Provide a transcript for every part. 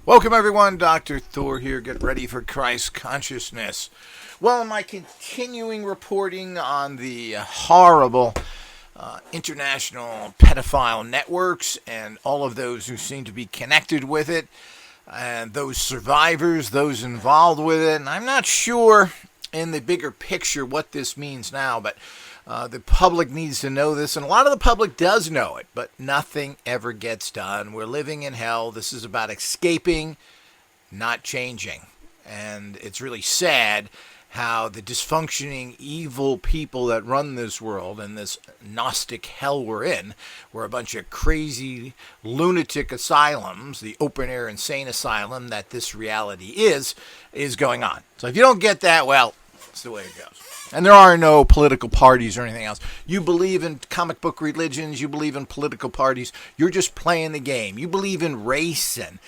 Welcome everyone, Dr. Thor here. Get ready for Christ consciousness. Well, in my continuing reporting on the horrible international pedophile networks and all of those who seem to be connected with it, and those survivors, those involved with it, and I'm not sure in the bigger picture what this means now, but the public needs to know this, and a lot of the public does know it, but nothing ever gets done. We're living in hell. This is about escaping, not changing. And it's really sad how the dysfunctioning, evil people that run this world and this Gnostic hell we're a bunch of crazy lunatic asylums, the open-air insane asylum that this reality is going on. So if you don't get that, well, that's the way it goes. And there are no political parties or anything else. You believe in comic book religions, you believe in political parties, you're just playing the game. You believe in race and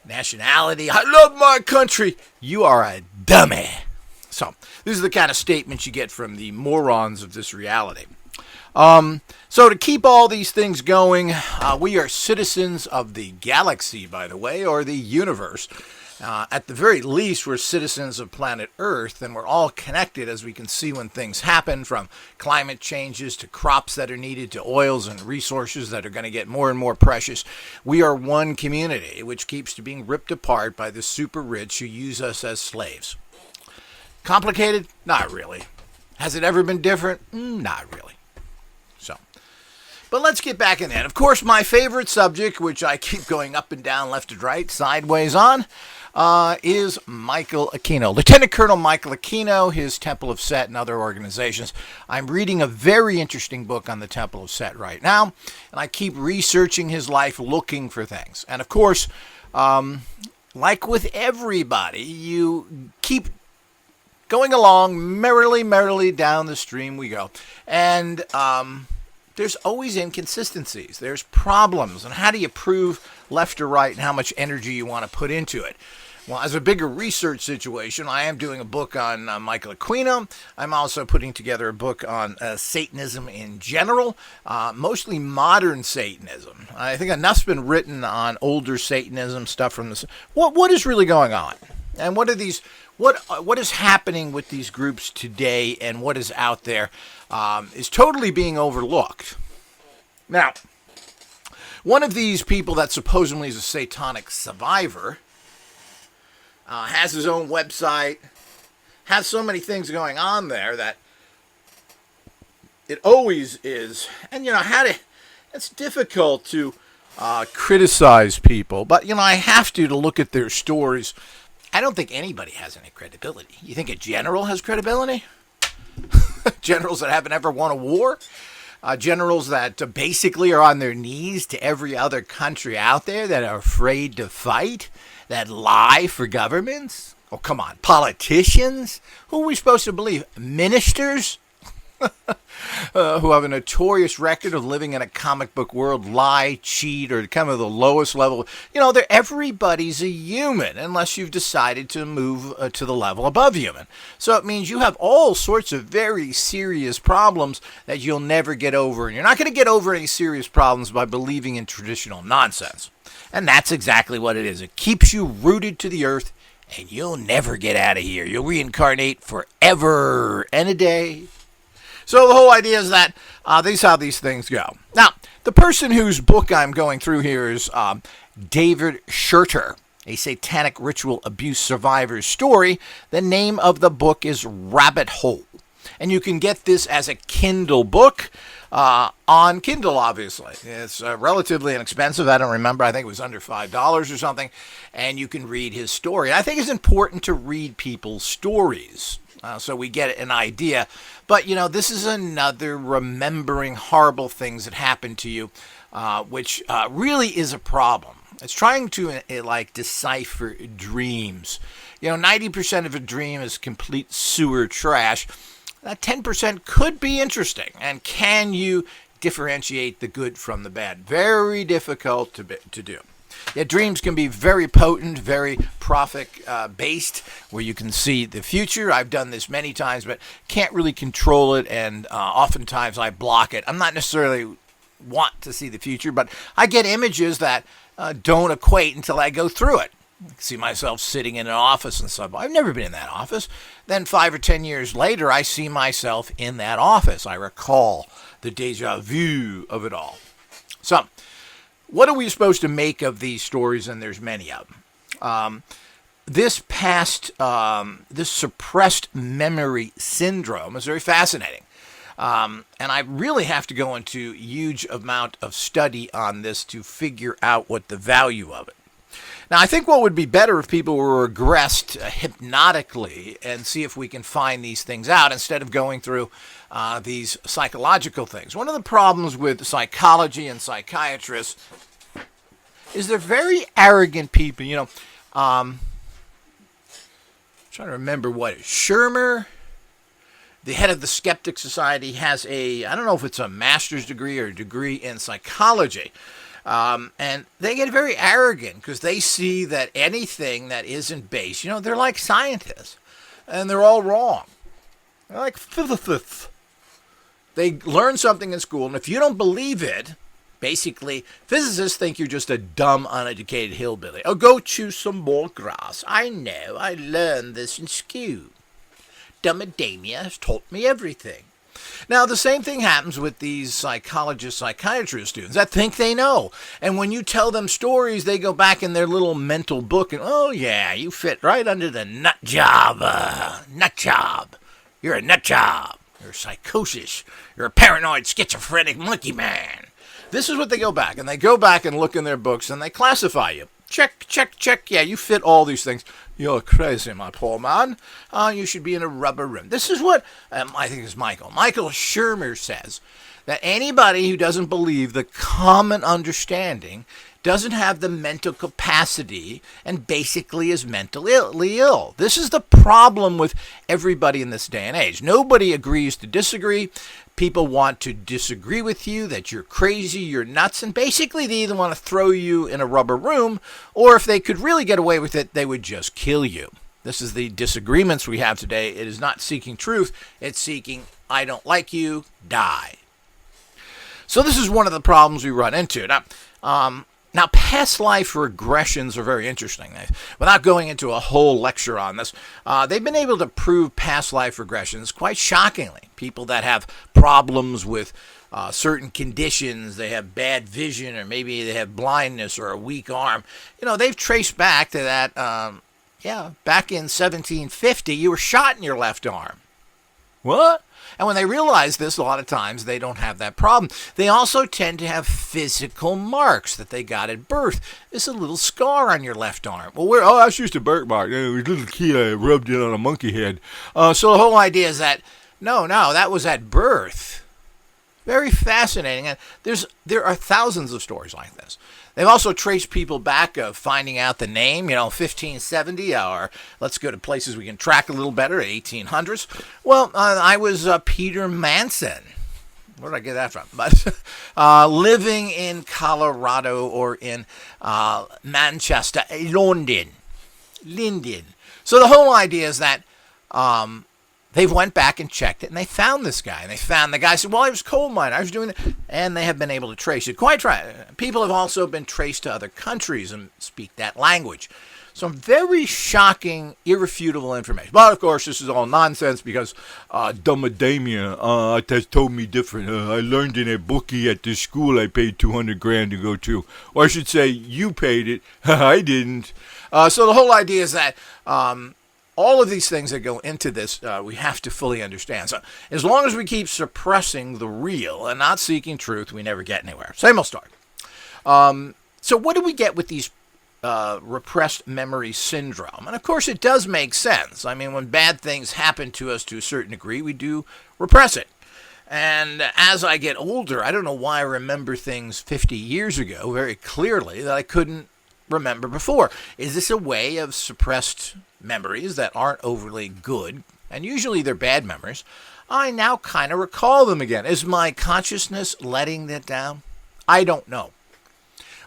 nationality. I love my country. You are a dummy. So, this is the kind of statements you get from the morons of this reality. So to keep all these things going, we are citizens of the galaxy, by the way, or the universe. At the very least, we're citizens of planet Earth, and we're all connected, as we can see when things happen, from climate changes to crops that are needed to oils and resources that are going to get more and more precious. We are one community, which keeps being ripped apart by the super rich who use us as slaves. Complicated? Not really. Has it ever been different? Not really. So, but let's get back in that. Of course, my favorite subject, which I keep going up and down, left and right, sideways on, is Michael Aquino. Lieutenant Colonel Michael Aquino, his Temple of Set and other organizations. I'm reading a very interesting book on the Temple of Set right now, and I keep researching his life, looking for things. And of course, like with everybody, you keep going along merrily down the stream we go. And there's always inconsistencies. There's problems. And how do you prove left or right and how much energy you want to put into it? Well, as a bigger research situation, I am doing a book on Michael Aquino. I'm also putting together a book on Satanism in general, mostly modern Satanism. I think enough's been written on older Satanism stuff from this. What is really going on? And what are these? What is happening with these groups today, and what is out there is totally being overlooked. Now, one of these people that supposedly is a satanic survivor has his own website, has so many things going on there that it always is. And, it's difficult to criticize people, but, I have to look at their stories. I don't think anybody has any credibility. You think a general has credibility? Generals that haven't ever won a war? Generals that basically are on their knees to every other country out there that are afraid to fight? That lie for governments? Oh, come on. Politicians? Who are we supposed to believe? Ministers? Who have a notorious record of living in a comic book world, lie, cheat, or kind of the lowest level. Everybody's a human unless you've decided to move to the level above human. So it means you have all sorts of very serious problems that you'll never get over. And you're not going to get over any serious problems by believing in traditional nonsense. And that's exactly what it is. It keeps you rooted to the earth, and you'll never get out of here. You'll reincarnate forever and a day. So the whole idea is that this is how these things go. Now, the person whose book I'm going through here is David Shurter, a satanic ritual abuse survivor's story. The name of the book is Rabbit Hole. And you can get this as a Kindle book on Kindle, obviously. It's relatively inexpensive. I don't remember. I think it was under $5 or something. And you can read his story. I think it's important to read people's stories. So we get an idea. But, this is another remembering horrible things that happened to you, which really is a problem. It's trying to, decipher dreams. 90% of a dream is complete sewer trash. That 10% could be interesting. And can you differentiate the good from the bad? Very difficult to do. Yeah, dreams can be very potent, very prophet-based, where you can see the future. I've done this many times, but can't really control it, and oftentimes I block it. I'm not necessarily want to see the future, but I get images that don't equate until I go through it. I see myself sitting in an office and stuff. I've never been in that office. Then 5 or 10 years later, I see myself in that office. I recall the deja vu of it all. So, what are we supposed to make of these stories? And there's many of them. This suppressed memory syndrome is very fascinating. And I really have to go into a huge amount of study on this to figure out what the value of it. Now, I think what would be better if people were regressed hypnotically and see if we can find these things out instead of going through these psychological things. One of the problems with psychology and psychiatrists is they're very arrogant people. You know, I'm trying to remember what Shurter, the head of the Skeptic Society, has I don't know if it's a master's degree or a degree in psychology. And they get very arrogant because they see that anything that isn't based, they're like scientists and they're all wrong. They're like physicists. They learn something in school, and if you don't believe it, basically, physicists think you're just a dumb, uneducated hillbilly. Oh, go chew some more grass. I know, I learned this in school. Dummadamia has taught me everything. Now, the same thing happens with these psychiatrist students that think they know. And when you tell them stories, they go back in their little mental book and, oh, yeah, you fit right under the nut job. Nut job. You're a nut job. You're psychosis. You're a paranoid, schizophrenic monkey man. This is what they go back. And they go back and look in their books and they classify you. Check, check, check. Yeah, you fit all these things. You're crazy, my poor man. You should be in a rubber room. This is what, I think it's Michael Shurter says, that anybody who doesn't believe the common understanding doesn't have the mental capacity and basically is mentally ill. This is the problem with everybody in this day and age. Nobody agrees to disagree. People want to disagree with you, that you're crazy, you're nuts, and basically they either want to throw you in a rubber room, or if they could really get away with it, they would just kill you. This is the disagreements we have today. It is not seeking truth, it's seeking, I don't like you, die. So this is one of the problems we run into. Now, past life regressions are very interesting. Without going into a whole lecture on this, they've been able to prove past life regressions quite shockingly. People that have problems with certain conditions, they have bad vision, or maybe they have blindness or a weak arm. They've traced back to that, back in 1750, you were shot in your left arm. What? And when they realize this, a lot of times they don't have that problem. They also tend to have physical marks that they got at birth. There's a little scar on your left arm. Well, that's just a birthmark. It was a little kid, I rubbed it on a monkey head. So the whole idea is that, no, that was at birth. Very fascinating. And there are thousands of stories like this. They've also traced people back of finding out the name, 1570, or let's go to places we can track a little better, 1800s. Well, I was Peter Manson. Where did I get that from? But living in Colorado or in Manchester, London. So the whole idea is that they went back and checked it, and they found this guy. And they found the guy, said, well, I was coal miner. I was doing it. And they have been able to trace it. Quite right. People have also been traced to other countries and speak that language. Some very shocking, irrefutable information. But, of course, this is all nonsense because Dummadamia has told me different. I learned in a bookie at this school I paid $200,000 to go to. Or I should say, you paid it. I didn't. So the whole idea is that all of these things that go into this, we have to fully understand. So as long as we keep suppressing the real and not seeking truth, we never get anywhere. Same old story. So what do we get with these repressed memory syndrome? And of course, it does make sense. I mean, when bad things happen to us to a certain degree, we do repress it. And as I get older, I don't know why I remember things 50 years ago very clearly that I couldn't remember before. Is this a way of suppressed memories that aren't overly good, and usually they're bad memories? I now kind of recall them again. Is my consciousness letting that down? I don't know.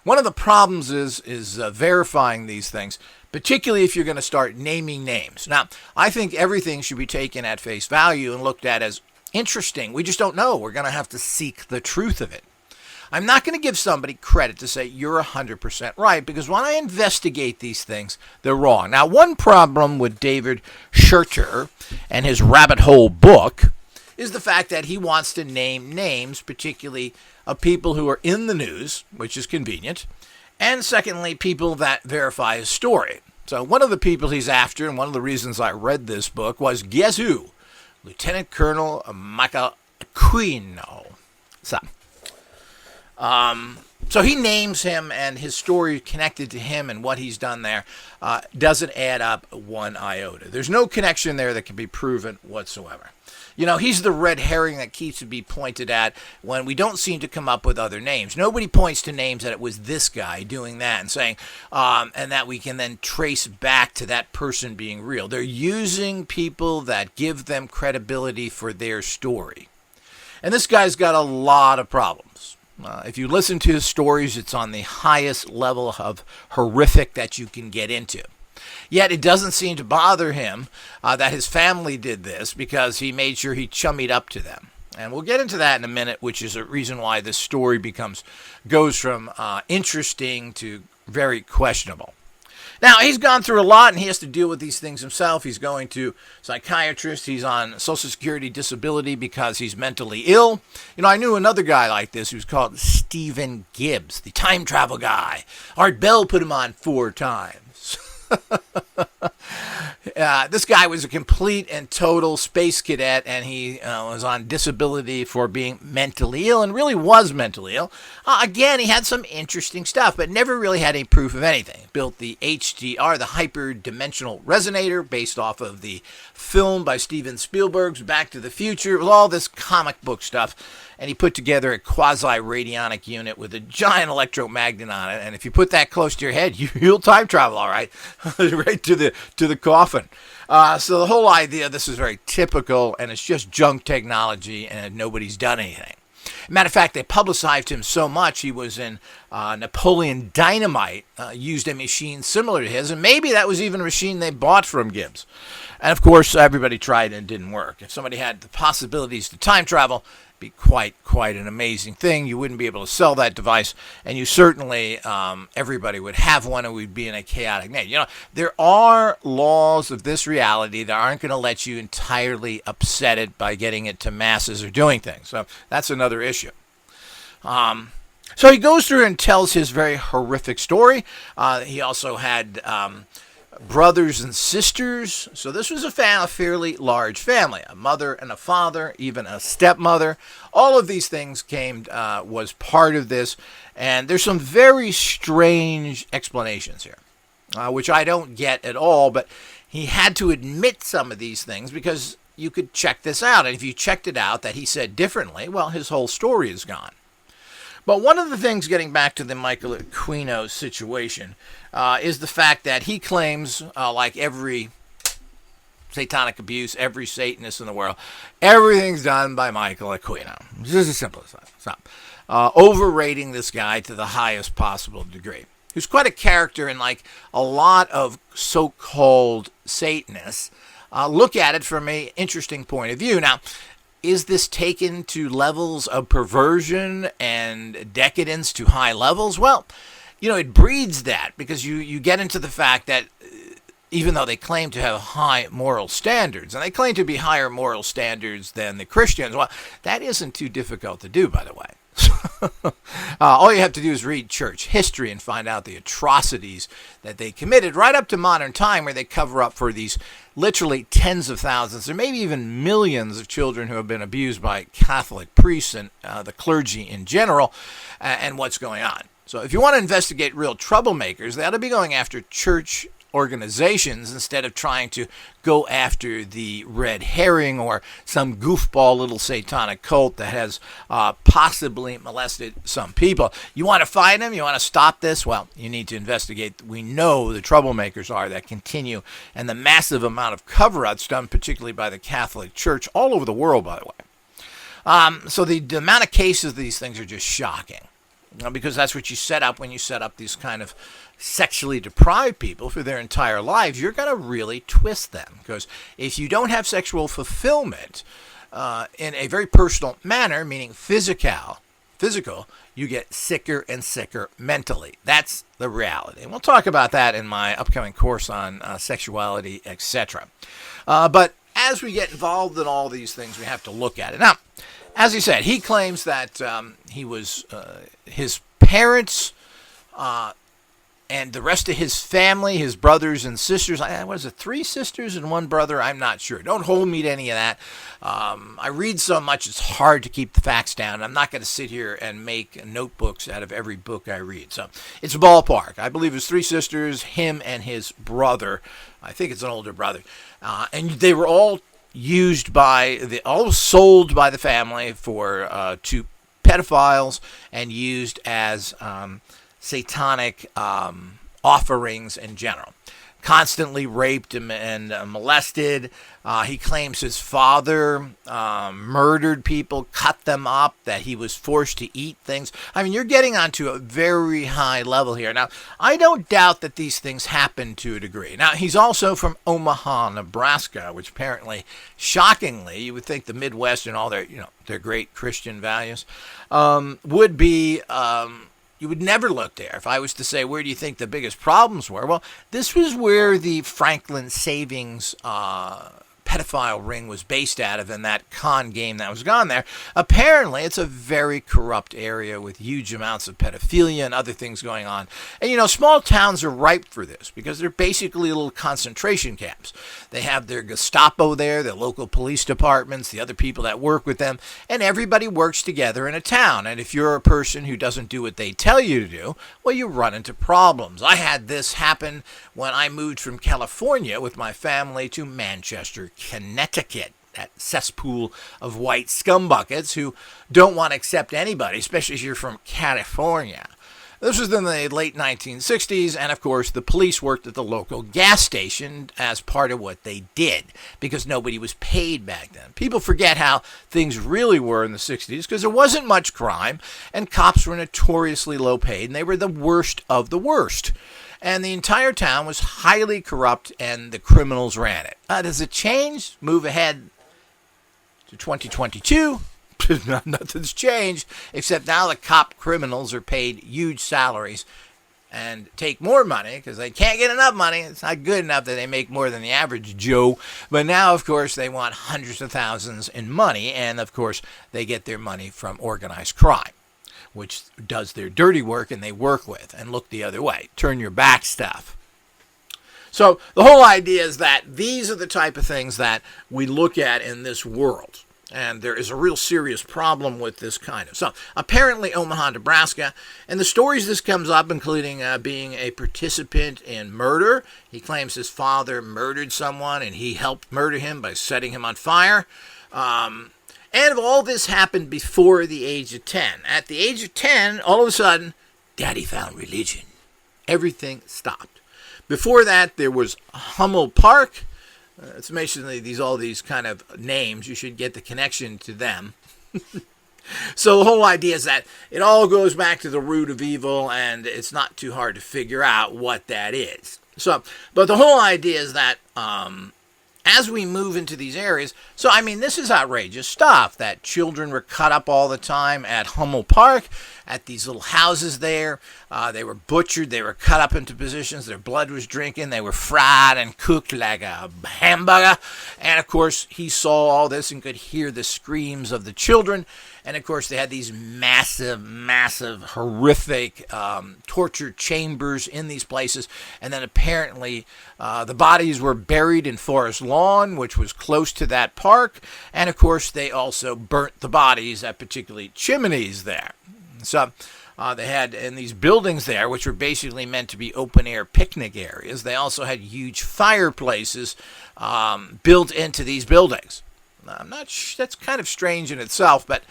One of the problems is verifying these things, particularly if you're going to start naming names. Now, I think everything should be taken at face value and looked at as interesting. We just don't know. We're going to have to seek the truth of it. I'm not going to give somebody credit to say you're 100% right, because when I investigate these things, they're wrong. Now, one problem with David Shurter and his rabbit hole book is the fact that he wants to name names, particularly of people who are in the news, which is convenient, and secondly, people that verify his story. So one of the people he's after, and one of the reasons I read this book, was, guess who? Lieutenant Colonel Michael Aquino. So he names him, and his story connected to him and what he's done there doesn't add up one iota. There's no connection there that can be proven whatsoever. You know, he's the red herring that keeps to be pointed at when we don't seem to come up with other names. Nobody points to names that it was this guy doing that and saying, and that we can then trace back to that person being real. They're using people that give them credibility for their story. And this guy's got a lot of problems. If you listen to his stories, it's on the highest level of horrific that you can get into. Yet it doesn't seem to bother him that his family did this, because he made sure he chummied up to them. And we'll get into that in a minute, which is a reason why this story goes from interesting to very questionable. Now, he's gone through a lot, and he has to deal with these things himself. He's going to psychiatrist. He's on Social Security disability because he's mentally ill. You know, I knew another guy like this who was called Stephen Gibbs, the time travel guy. Art Bell put him on 4 times. This guy was a complete and total space cadet, and he was on disability for being mentally ill, and really was mentally ill. Again, he had some interesting stuff, but never really had any proof of anything. He built the HDR, the hyperdimensional resonator, based off of the film by Steven Spielberg's Back to the Future, with all this comic book stuff. And he put together a quasi-radionic unit with a giant electromagnet on it. And if you put that close to your head, you'll time travel, all right, right to the coffin. So the whole idea, this is very typical, and it's just junk technology, and nobody's done anything. Matter of fact, they publicized him so much, he was in Napoleon Dynamite, used a machine similar to his, and maybe that was even a machine they bought from Gibbs. And of course, everybody tried and it didn't work. If somebody had the possibilities to time travel, be quite an amazing thing. You wouldn't be able to sell that device, and you certainly, everybody would have one, and we'd be in a chaotic net. You know, there are laws of this reality that aren't going to let you entirely upset it by getting it to masses or doing things. So that's another issue. So he goes through and tells his very horrific story. He also had brothers and sisters. So this was a fairly large family. A mother and a father, even a stepmother. All of these things was part of this. And there's some very strange explanations here, which I don't get at all. But he had to admit some of these things because you could check this out. And if you checked it out that he said differently, well, his whole story is gone. But one of the things, getting back to the Michael Aquino situation, is the fact that he claims, like every satanic abuse, every Satanist in the world, everything's done by Michael Aquino. It's just as simple as that. Stop. Overrating this guy to the highest possible degree. Who's quite a character, and like a lot of so-called Satanists look at it from an interesting point of view. Now, is this taken to levels of perversion and decadence to high levels? Well, you know, it breeds that, because you get into the fact that even though they claim to have high moral standards, and they claim to be higher moral standards than the Christians, well, that isn't too difficult to do, by the way. All you have to do is read church history and find out the atrocities that they committed right up to modern time, where they cover up for these literally tens of thousands or maybe even millions of children who have been abused by Catholic priests and the clergy in general, and what's going on. So if you want to investigate real troublemakers, they ought to be going after church organizations instead of trying to go after the red herring or some goofball little satanic cult that has possibly molested some people. You want to find them? You want to stop this? Well, you need to investigate. We know the troublemakers are that continue, and the massive amount of cover-ups done particularly by the Catholic Church all over the world, by the way. So the amount of cases of these things are just shocking. Because that's what you set up when you set up these kind of sexually deprived people for their entire lives. You're going to really twist them. Because if you don't have sexual fulfillment in a very personal manner, meaning physical, you get sicker and sicker mentally. That's the reality. And we'll talk about that in my upcoming course on sexuality, etc. But as we get involved in all these things, we have to look at it. Now, as he said, he claims that he was his parents and the rest of his family, his brothers and sisters. What is it, 3 sisters and 1 brother? I'm not sure. Don't hold me to any of that. I read so much, it's hard to keep the facts down. I'm not going to sit here and make notebooks out of every book I read. So it's a ballpark. I believe it's 3 sisters, him and his brother. I think it's an older brother. And they were all used all sold by the family for to pedophiles and used as satanic offerings in general. Constantly raped and molested. He claims his father murdered people, cut them up, that he was forced to eat things. I mean, you're getting onto a very high level here. Now, I don't doubt that these things happen to a degree. Now, he's also from Omaha, Nebraska, which apparently, shockingly, you would think the Midwest and all their great Christian values would be... you would never look there. If I was to say, where do you think the biggest problems were? Well, this was where the Franklin Savings pedophile ring was based out of in that con game that was gone there. Apparently, it's a very corrupt area with huge amounts of pedophilia and other things going on. And, small towns are ripe for this because they're basically little concentration camps. They have their Gestapo there, their local police departments, the other people that work with them, and everybody works together in a town. And if you're a person who doesn't do what they tell you to do, well, you run into problems. I had this happen when I moved from California with my family to Manchester, Connecticut, that cesspool of white scumbuckets who don't want to accept anybody, especially if you're from California. This was in the late 1960s, and of course the police worked at the local gas station as part of what they did, because nobody was paid back then. People forget how things really were in the 60s, because there wasn't much crime, and cops were notoriously low paid, and they were the worst of the worst. And the entire town was highly corrupt, and the criminals ran it. Does it change? Move ahead to 2022. Nothing's changed, except now the cop criminals are paid huge salaries and take more money because they can't get enough money. It's not good enough that they make more than the average Joe. But now, of course, they want hundreds of thousands in money, and, of course, they get their money from organized crime, which does their dirty work and they work with, and look the other way. Turn your back stuff. So the whole idea is that these are the type of things that we look at in this world. And there is a real serious problem with this kind of. So apparently Omaha, Nebraska, and the stories this comes up, including being a participant in murder. He claims his father murdered someone and he helped murder him by setting him on fire. And all this happened before the age of 10. At the age of 10, all of a sudden, Daddy found religion. Everything stopped. Before that, there was Hummel Park. It's amazing all these kind of names. You should get the connection to them. So the whole idea is that it all goes back to the root of evil, and it's not too hard to figure out what that is. So, but the whole idea is that as we move into these areas, so I mean, this is outrageous stuff, that children were cut up all the time at Hummel Park, at these little houses there. They were butchered, they were cut up into positions, their blood was drinking, they were fried and cooked like a hamburger. And of course, he saw all this and could hear the screams of the children. And of course, they had these massive, horrific torture chambers in these places. And then apparently the bodies were buried in Forest Lawn, which was close to that park. And of course, they also burnt the bodies at particularly chimneys there. So they had in these buildings there, which were basically meant to be open-air picnic areas, they also had huge fireplaces built into these buildings. I'm not that's kind of strange in itself, but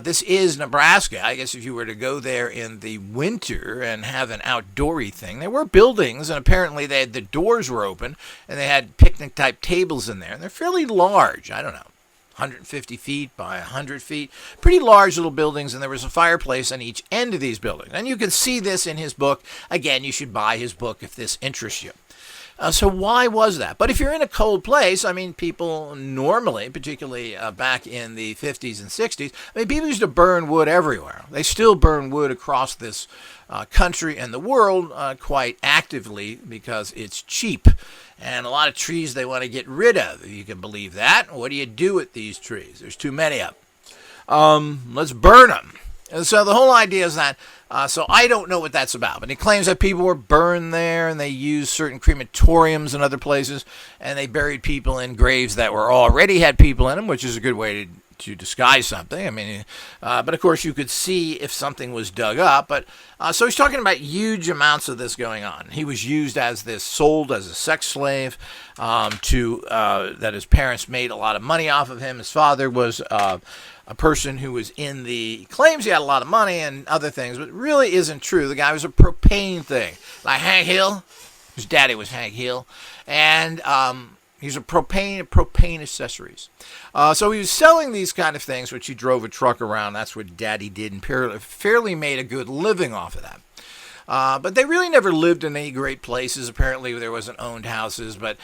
this is Nebraska. I guess if you were to go there in the winter and have an outdoory thing, there were buildings, and apparently the doors were open, and they had picnic-type tables in there. And they're fairly large. I don't know, 150 feet by 100 feet. Pretty large little buildings, and there was a fireplace on each end of these buildings. And you can see this in his book. Again, you should buy his book if this interests you. So why was that? But if you're in a cold place, I mean, people normally, particularly back in the 50s and 60s, I mean, people used to burn wood everywhere. They still burn wood across this country and the world quite actively because it's cheap. And a lot of trees they want to get rid of, if you can believe that. What do you do with these trees? There's too many of them. Let's burn them. And so the whole idea is that, so I don't know what that's about. But he claims that people were burned there and they used certain crematoriums and other places and they buried people in graves that were already had people in them, which is a good way to disguise something. I mean, but of course you could see if something was dug up. But so he's talking about huge amounts of this going on. He was used as this, sold as a sex slave that his parents made a lot of money off of him. His father was a person who was claims he had a lot of money and other things, but it really isn't true. The guy was a propane thing. Like Hank Hill. His daddy was Hank Hill. And he's a propane accessories. So he was selling these kind of things, which he drove a truck around. That's what Daddy did, and fairly made a good living off of that. But they really never lived in any great places. Apparently, there wasn't owned houses. But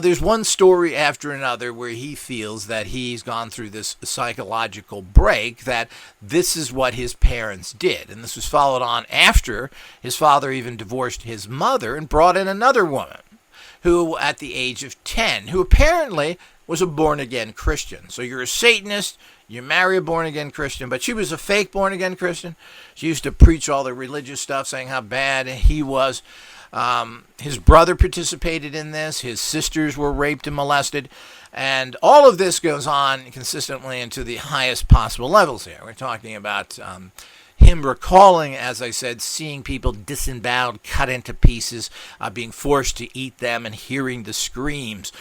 there's one story after another where he feels that he's gone through this psychological break, that this is what his parents did. And this was followed on after his father even divorced his mother and brought in another woman, who at the age of 10, who apparently was a born-again Christian. So you're a Satanist, you marry a born-again Christian, but she was a fake born-again Christian. She used to preach all the religious stuff, saying how bad he was. His brother participated in this. His sisters were raped and molested. And all of this goes on consistently into the highest possible levels here. We're talking about him recalling, as I said, seeing people disemboweled, cut into pieces, being forced to eat them, and hearing the screams.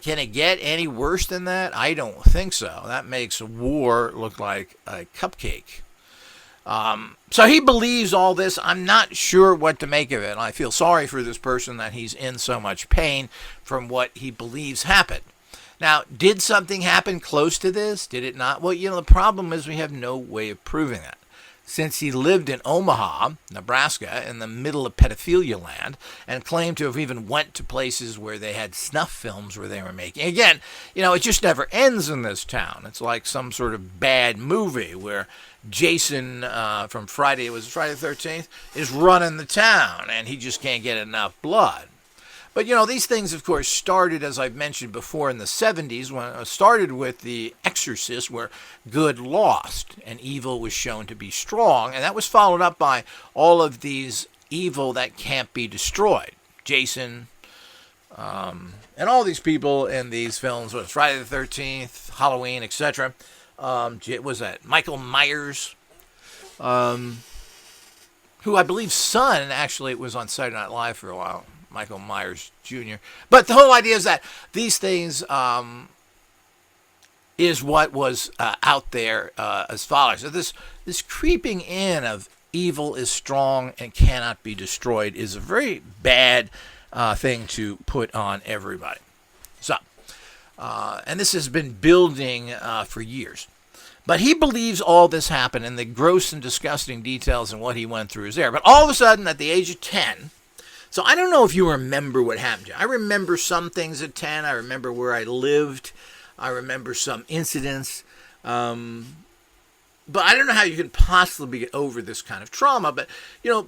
Can it get any worse than that? I don't think so. That makes war look like a cupcake. So he believes all this. I'm not sure what to make of it. I feel sorry for this person that he's in so much pain from what he believes happened. Now, did something happen close to this? Did it not? Well, the problem is we have no way of proving that. Since he lived in Omaha, Nebraska, in the middle of pedophilia land, and claimed to have even went to places where they had snuff films where they were making. Again, it just never ends in this town. It's like some sort of bad movie where Jason from Friday the 13th, is running the town, and he just can't get enough blood. But, these things, of course, started, as I've mentioned before, in the 70s, when it started with The Exorcist, where good lost and evil was shown to be strong. And that was followed up by all of these evil that can't be destroyed. Jason, and all these people in these films, was Friday the 13th, Halloween, etc. Was that Michael Myers, who I believe son, actually, it was on Saturday Night Live for a while. Michael Myers Jr. But the whole idea is that these things is what was out there as follows. So this creeping in of evil is strong and cannot be destroyed is a very bad thing to put on everybody. So, and this has been building for years. But he believes all this happened, and the gross and disgusting details and what he went through is there. But all of a sudden, at the age of 10, so I don't know if you remember what happened to you. I remember some things at 10. I remember where I lived. I remember some incidents. But I don't know how you can possibly get over this kind of trauma. But,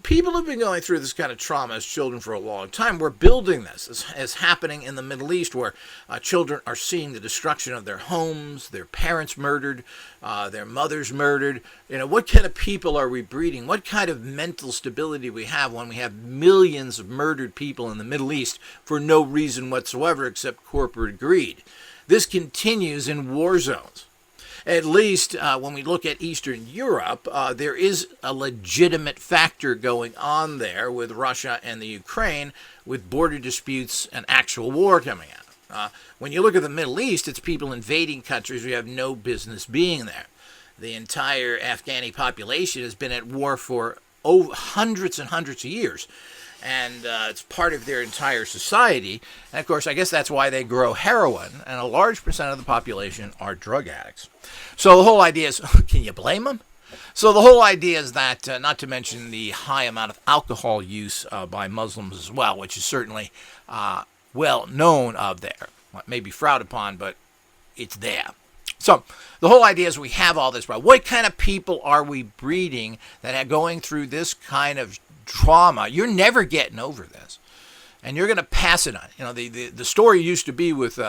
people have been going through this kind of trauma as children for a long time. We're building this as happening in the Middle East, where children are seeing the destruction of their homes, their parents murdered, their mothers murdered. What kind of people are we breeding? What kind of mental stability we have when we have millions of murdered people in the Middle East for no reason whatsoever except corporate greed? This continues in war zones. At least when we look at Eastern Europe, there is a legitimate factor going on there with Russia and the Ukraine, with border disputes and actual war coming out. When you look at the Middle East, it's people invading countries who have no business being there. The entire Afghani population has been at war for hundreds and hundreds of years. And it's part of their entire society. And, of course, I guess that's why they grow heroin. And a large percent of the population are drug addicts. So the whole idea is, can you blame them? So the whole idea is that, not to mention the high amount of alcohol use by Muslims as well, which is certainly well known of there. It may be frowned upon, but it's there. So the whole idea is we have all this, but what kind of people are we breeding that are going through this kind of trauma? You're never getting over this, and you're going to pass it on. You know, the story used to be with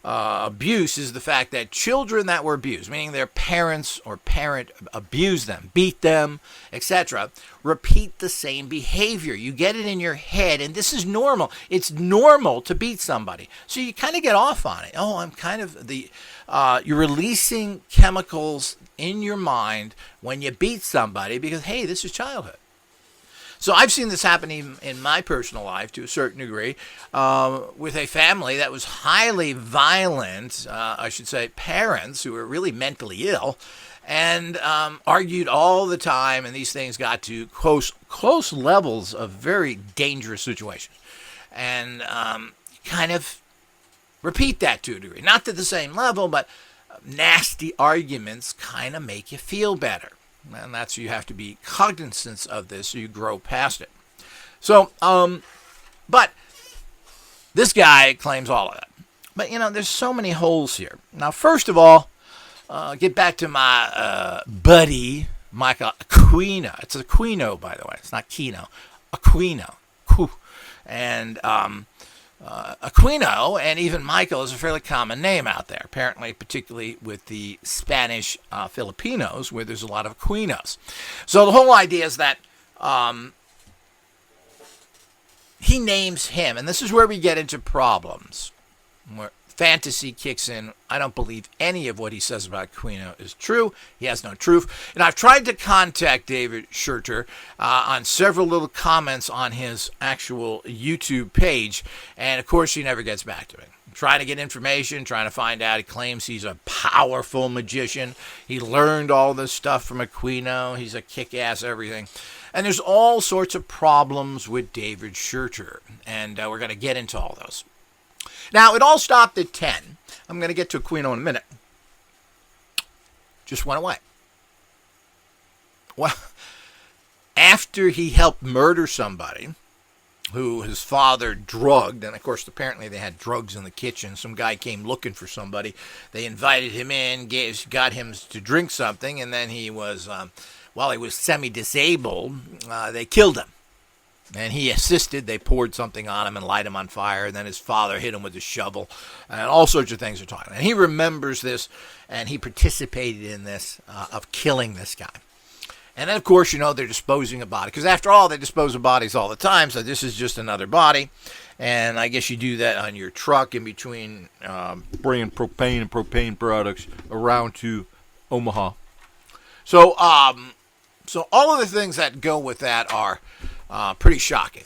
abuse is the fact that children that were abused, meaning their parents or parent abused them, beat them, etc., repeat the same behavior. You get it in your head, and this is normal. It's normal to beat somebody, so you kind of get off on it. Oh, I'm kind of you're releasing chemicals in your mind when you beat somebody because, hey, this is childhood. So I've seen this happen even in my personal life to a certain degree with a family that was highly violent, I should say parents who were really mentally ill, and argued all the time, and these things got to close levels of very dangerous situations. And kind of repeat that to a degree. Not to the same level, but nasty arguments kind of make you feel better. And that's, you have to be cognizant of this so you grow past it. So, but this guy claims all of that. But, you know, there's so many holes here. Now, first of all, get back to my buddy, Michael Aquino. It's Aquino, by the way. It's not Kino. Aquino. And Aquino and even Michael is a fairly common name out there, apparently, particularly with the Spanish Filipinos, where there's a lot of Aquinos. So the whole idea is that he names him, and this is where we get into problems, where fantasy kicks in. I don't believe any of what he says about Aquino is true. He has no truth. And I've tried to contact David Shurter on several little comments on his actual YouTube page, and of course he never gets back to me. I'm trying to get information, trying to find out. He claims he's a powerful magician. He learned all this stuff from Aquino. He's a kick-ass everything. And there's all sorts of problems with David Shurter, and we're going to get into all those. Now, it all stopped at 10. I'm going to get to Aquino in a minute. Just went away. Well, after he helped murder somebody who his father drugged, and of course, apparently they had drugs in the kitchen. Some guy came looking for somebody. They invited him in, got him to drink something, and then he was, while he was semi-disabled, they killed him. And he assisted. They poured something on him and light him on fire. And then his father hit him with a shovel. And all sorts of things are talking. And he remembers this. And he participated in this, of killing this guy. And then, of course, you know, they're disposing of bodies. Because after all, they dispose of bodies all the time. So this is just another body. And I guess you do that on your truck in between bringing propane and propane products around to Omaha. So all of the things that go with that are pretty shocking.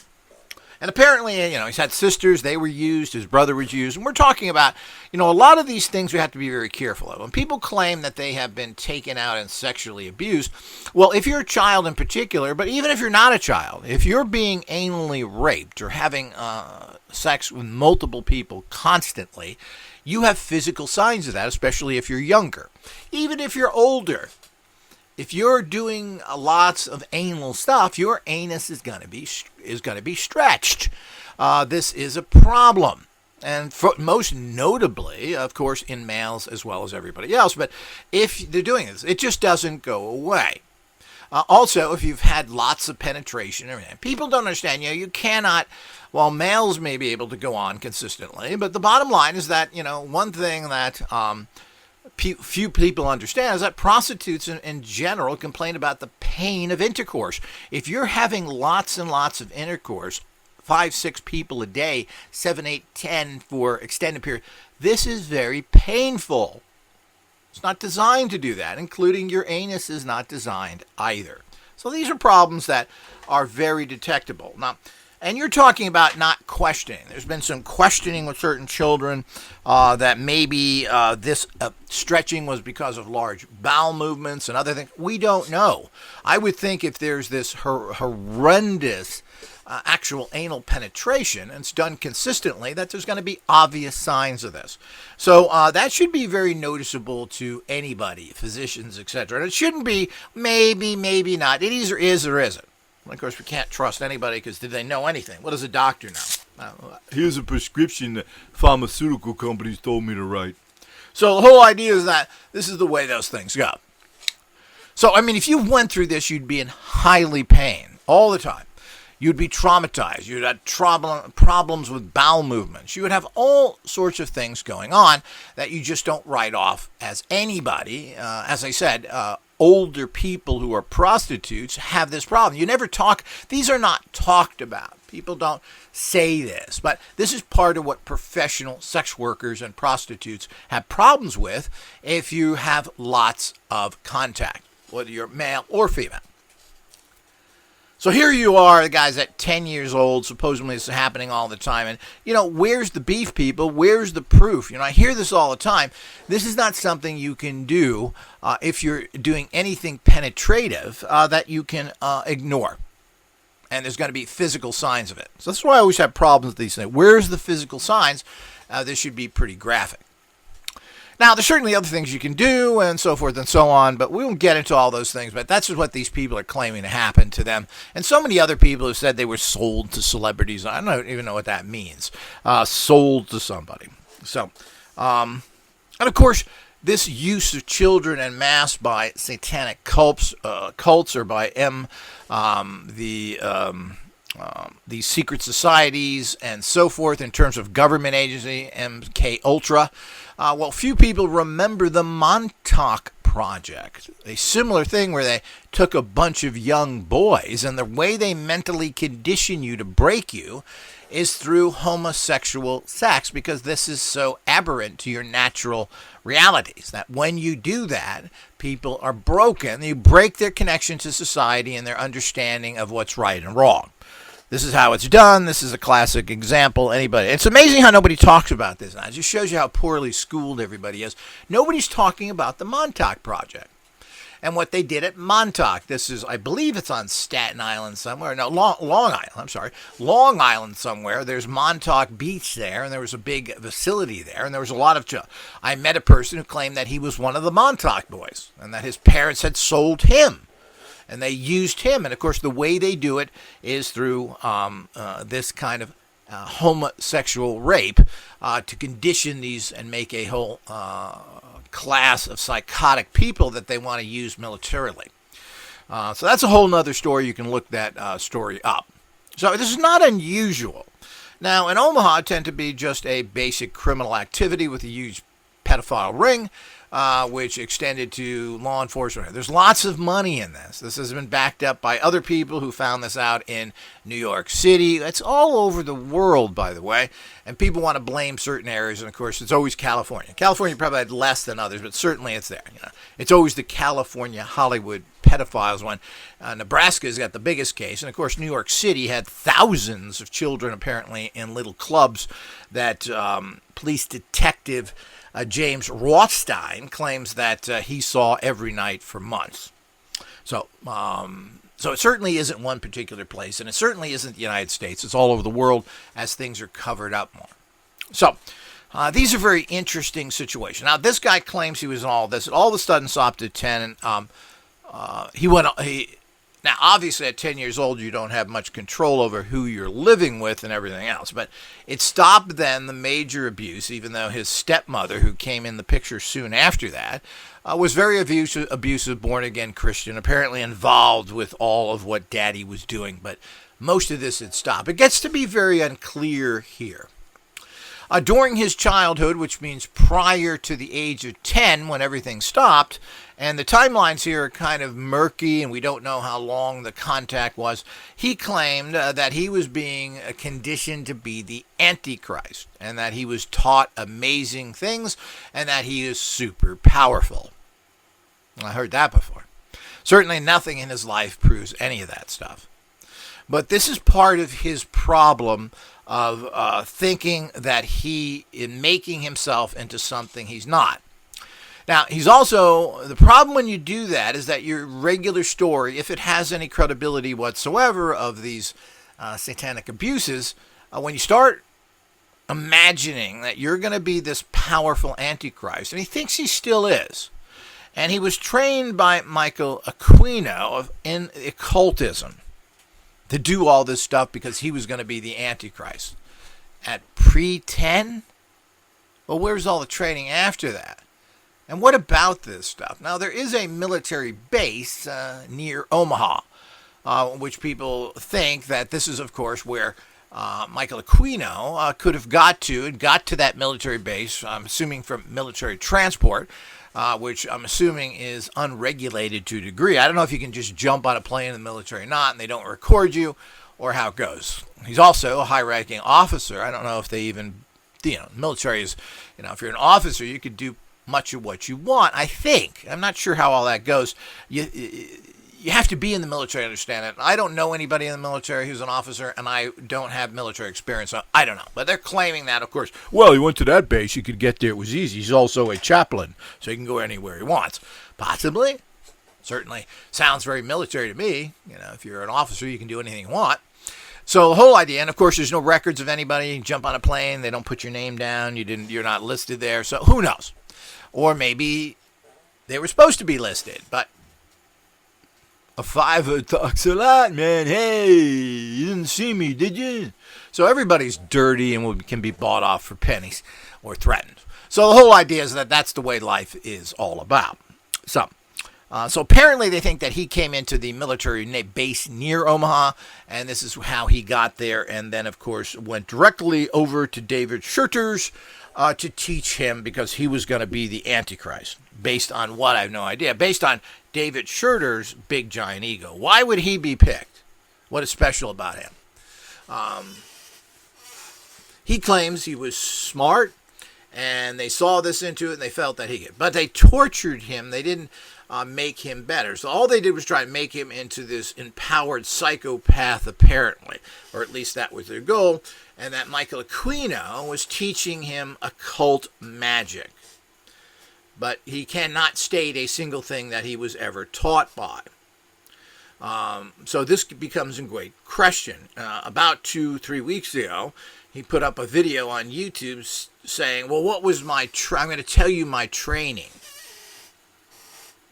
And apparently, you know, he's had sisters, they were used, his brother was used. And we're talking about, you know, a lot of these things we have to be very careful of. When people claim that they have been taken out and sexually abused, well, if you're a child in particular, but even if you're not a child, if you're being anally raped or having sex with multiple people constantly, you have physical signs of that, especially if you're younger. Even if you're older. If you're doing lots of anal stuff, your anus is going to be stretched. This is a problem, and most notably, of course, in males as well as everybody else. But if they're doing this, it just doesn't go away. Also, if you've had lots of penetration, people don't understand. You know, you cannot. While males may be able to go on consistently, but the bottom line is that, you know, one thing that few people understand is that prostitutes in general complain about the pain of intercourse. If you're having lots and lots of intercourse, 5, 6 people a day, 7, 8, 10 for extended period, this is very painful. It's not designed to do that, including your anus is not designed either. So these are problems that are very detectable. Now, and you're talking about not questioning. There's been some questioning with certain children that maybe this stretching was because of large bowel movements and other things. We don't know. I would think if there's this horrendous actual anal penetration and it's done consistently, that there's going to be obvious signs of this. So that should be very noticeable to anybody, physicians, etc. And it shouldn't be maybe, maybe not. It either is or isn't. Of course, we can't trust anybody because did they know anything? What does a doctor know? Here's a prescription that pharmaceutical companies told me to write. So the whole idea is that this is the way those things go. So, I mean, if you went through this, you'd be in highly pain all the time. You'd be traumatized. You'd have problems with bowel movements. You would have all sorts of things going on that you just don't write off as anybody. As I said, older people who are prostitutes have this problem. You never talk. These are not talked about. People don't say this. But this is part of what professional sex workers and prostitutes have problems with if you have lots of contact, whether you're male or female. So here you are, the guy's at 10 years old, supposedly it's happening all the time. And, where's the beef, people? Where's the proof? I hear this all the time. This is not something you can do if you're doing anything penetrative that you can ignore. And there's going to be physical signs of it. So that's why I always have problems with these things. Where's the physical signs? This should be pretty graphic. Now, there's certainly other things you can do and so forth and so on, but we won't get into all those things. But that's what these people are claiming to happen to them. And so many other people have said they were sold to celebrities. I don't even know what that means. Sold to somebody. So, and of course, this use of children en masse by satanic cults or by these secret societies and so forth in terms of government agency, MK Ultra. Well, few people remember the Montauk Project, a similar thing where they took a bunch of young boys, and the way they mentally condition you to break you is through homosexual sex, because this is so aberrant to your natural realities that when you do that, people are broken. You break their connection to society and their understanding of what's right and wrong. This is how it's done. This is a classic example. It's amazing how nobody talks about this now. It just shows you how poorly schooled everybody is. Nobody's talking about the Montauk Project and what they did at Montauk. This is, I believe it's on Staten Island somewhere. No, Long Island. I'm sorry. Long Island somewhere. There's Montauk Beach there, and there was a big facility there, and there was a lot of... I met a person who claimed that he was one of the Montauk boys and that his parents had sold him. And they used him. And, of course, the way they do it is through this kind of homosexual rape to condition these and make a whole class of psychotic people that they want to use militarily. So that's a whole other story. You can look that story up. So this is not unusual. Now, in Omaha, it tend to be just a basic criminal activity with a huge pedophile ring, which extended to law enforcement. There's lots of money in this. This has been backed up by other people who found this out in New York City. It's all over the world, by the way, and people want to blame certain areas, and of course, it's always California. California probably had less than others, but certainly it's there. It's always the California Hollywood pedophiles one. Nebraska's got the biggest case, and of course, New York City had thousands of children apparently in little clubs that police detective James Rothstein claims that he saw every night for months. So it certainly isn't one particular place, and it certainly isn't the United States. It's all over the world as things are covered up more. So these are very interesting situations. Now, this guy claims he was in all this. All of a sudden stopped at 10, and now, obviously, at 10 years old, you don't have much control over who you're living with and everything else. But it stopped then the major abuse, even though his stepmother, who came in the picture soon after that, was very abusive, born-again Christian, apparently involved with all of what Daddy was doing. But most of this had stopped. It gets to be very unclear here. During his childhood, which means prior to the age of 10 when everything stopped, and the timelines here are kind of murky and we don't know how long the contact was, he claimed that he was being conditioned to be the Antichrist and that he was taught amazing things and that he is super powerful. I heard that before. Certainly nothing in his life proves any of that stuff. But this is part of his problem of thinking that he is making himself into something he's not. Now, he's also, the problem when you do that is that your regular story, if it has any credibility whatsoever of these satanic abuses, when you start imagining that you're going to be this powerful Antichrist, and he thinks he still is, and he was trained by Michael Aquino in occultism to do all this stuff because he was going to be the Antichrist. at pre-10? Well, where's all the training after that? And what about this stuff? Now, there is a military base near Omaha, which people think that this is, of course, where Michael Aquino could have got to that military base, I'm assuming from military transport, which I'm assuming is unregulated to a degree. I don't know if you can just jump on a plane in the military or not, and they don't record you, or how it goes. He's also a high-ranking officer. I don't know if they even, military is, if you're an officer, you could do much of what you want, I think. I'm not sure how all that goes. You have to be in the military to understand it. I don't know anybody in the military who's an officer, and I don't have military experience, so I don't know. But they're claiming that, of course, well, he went to that base, he could get there, it was easy. He's also a chaplain, so he can go anywhere he wants. Possibly. Certainly sounds very military to me. If you're an officer, you can do anything you want. So the whole idea, and of course there's no records of anybody. You jump on a plane, they don't put your name down, you're not listed there, so who knows? Or maybe they were supposed to be listed, but a fiver talks a lot, man. Hey, you didn't see me, did you? So everybody's dirty and can be bought off for pennies or threatened. So the whole idea is that that's the way life is all about. So apparently they think that he came into the military base near Omaha, and this is how he got there, and then, of course, went directly over to David Shurter's to teach him, because he was going to be the Antichrist. Based on what? I have no idea. Based on David Shurter's big, giant ego. Why would he be picked? What is special about him? He claims he was smart, and they saw this into it, and they felt that he could. But they tortured him. They didn't make him better. So all they did was try to make him into this empowered psychopath, apparently. Or at least that was their goal. And that Michael Aquino was teaching him occult magic. But he cannot state a single thing that he was ever taught by. So this becomes a great question. About 2-3 weeks ago, he put up a video on YouTube saying, well, what was I'm going to tell you my training.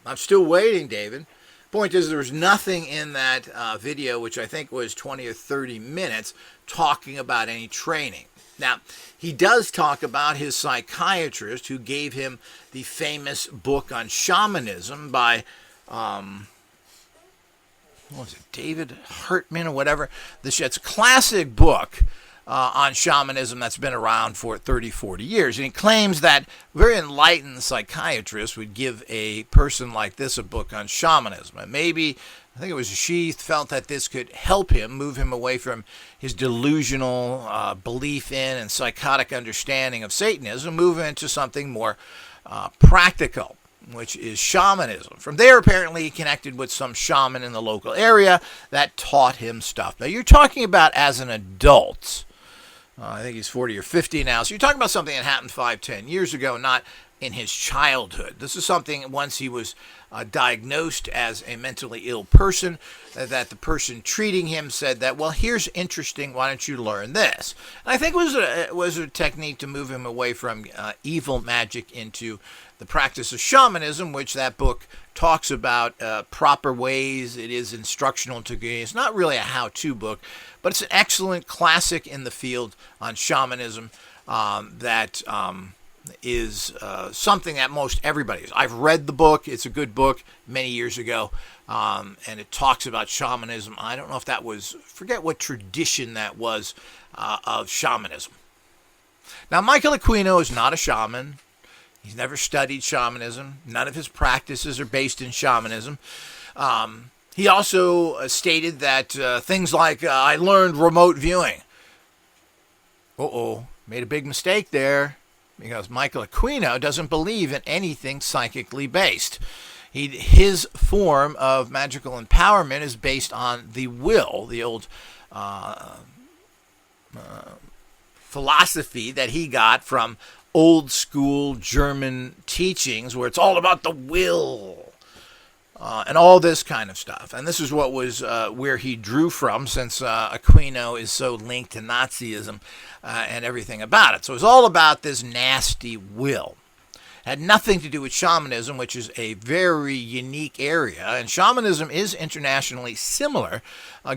I'm still waiting, David. Point is, there was nothing in that video, which I think was 20 or 30 minutes, talking about any training. Now, he does talk about his psychiatrist who gave him the famous book on shamanism by, what was it, David Hartman or whatever. It's a classic book on shamanism that's been around for 30, 40 years. And he claims that a very enlightened psychiatrist would give a person like this a book on shamanism. And maybe, I think it was she felt that this could help him, move him away from his delusional belief in and psychotic understanding of Satanism, move him into something more practical, which is shamanism. From there, apparently, he connected with some shaman in the local area that taught him stuff. Now, you're talking about as an adult. I think he's 40 or 50 now. So you're talking about something that happened 5-10 years ago, not in his childhood. This is something once he was diagnosed as a mentally ill person, that the person treating him said that, well, here's interesting, why don't you learn this? And I think it was a technique to move him away from evil magic into the practice of shamanism, which that book talks about proper ways. It is instructional to gain. It's not really a how-to book, but it's an excellent classic in the field on shamanism that is something that most everybody is. I've read the book. It's a good book many years ago, and it talks about shamanism. I don't know if that was, forget what tradition that was of shamanism. Now, Michael Aquino is not a shaman. He's never studied shamanism. None of his practices are based in shamanism. He also stated that things like, I learned remote viewing. Made a big mistake there, because Michael Aquino doesn't believe in anything psychically based. His form of magical empowerment is based on the will, the old philosophy that he got from old school German teachings, where it's all about the will and all this kind of stuff. And this is what was where he drew from, since Aquino is so linked to Nazism and everything about it. So it's all about this nasty will. Had nothing to do with shamanism, which is a very unique area. And shamanism is internationally similar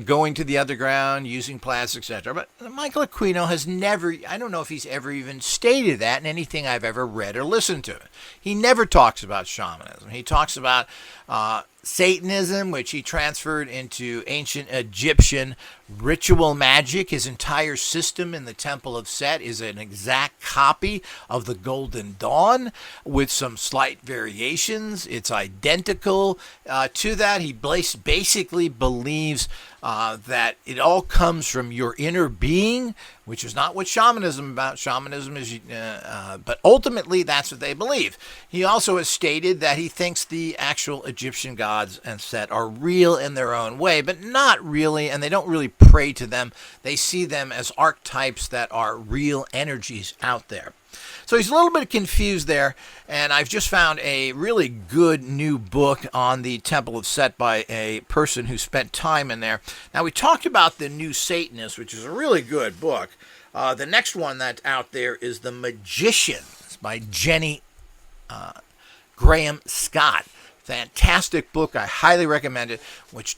going to the underground, using plants, etc. But Michael Aquino has never, I don't know if he's ever even stated that in anything I've ever read or listened to. He never talks about shamanism. He talks about Satanism, which he transferred into ancient Egyptian ritual magic. His entire system in the Temple of Set is an exact copy of the Golden Dawn with some slight variations. It's identical to that. He basically believes that it all comes from your inner being, which is not what shamanism is about. Shamanism is, but ultimately that's what they believe. He also has stated that he thinks the actual Egyptian gods and Set are real in their own way, but not really, and they don't really pray to them. They see them as archetypes that are real energies out there. So he's a little bit confused there, and I've just found a really good new book on the Temple of Set by a person who spent time in there. Now, we talked about The New Satanist, which is a really good book. The next one that's out there is The Magicians by Jenny Graham Scott. Fantastic book. I highly recommend it, which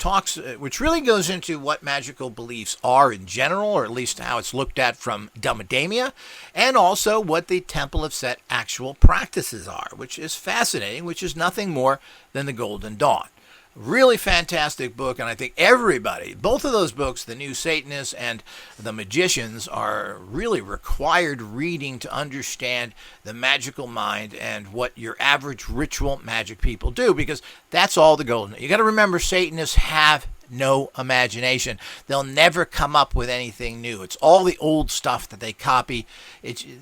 really goes into what magical beliefs are in general, or at least how it's looked at from Dummadamia, and also what the Temple of Set actual practices are, which is fascinating, which is nothing more than the Golden Dawn. Really fantastic book, and I think everybody, both of those books, The New Satanist and The Magicians, are really required reading to understand the magical mind and what your average ritual magic people do, because that's all the golden. You got to remember, Satanists have no imagination. They'll never come up with anything new. It's all the old stuff that they copy.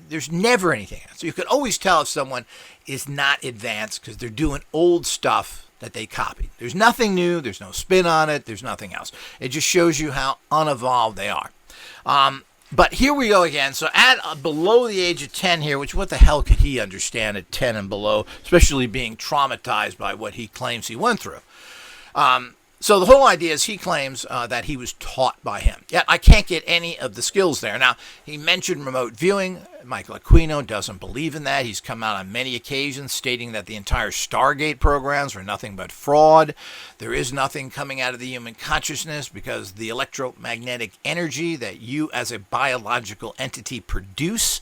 There's never anything. So you can always tell if someone is not advanced because they're doing old stuff that they copied. There's nothing new. There's no spin on it. There's nothing else. It just shows you how unevolved they are. But here we go again. So at below the age of 10 here, which what the hell could he understand at 10 and below, especially being traumatized by what he claims he went through. So the whole idea is he claims that he was taught by him. Yet I can't get any of the skills there. Now, he mentioned remote viewing. Michael Aquino doesn't believe in that. He's come out on many occasions stating that the entire Stargate programs were nothing but fraud. There is nothing coming out of the human consciousness because the electromagnetic energy that you as a biological entity produce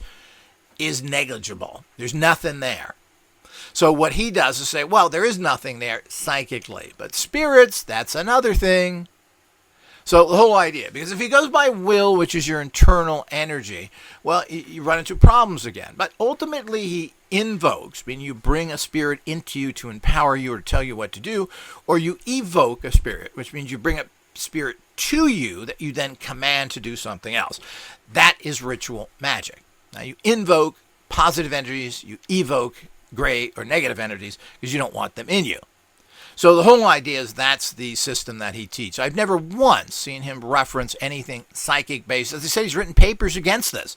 is negligible. There's nothing there. So what he does is say, well, there is nothing there psychically, but spirits, that's another thing. So the whole idea, because if he goes by will, which is your internal energy, well, you run into problems again. But ultimately he invokes, meaning you bring a spirit into you to empower you or tell you what to do, or you evoke a spirit, which means you bring a spirit to you that you then command to do something else. That is ritual magic. Now you invoke positive energies, you evoke gray or negative entities because you don't want them in you. So the whole idea is that's the system that he teaches. I've never once seen him reference anything psychic based. As I said, he's written papers against this,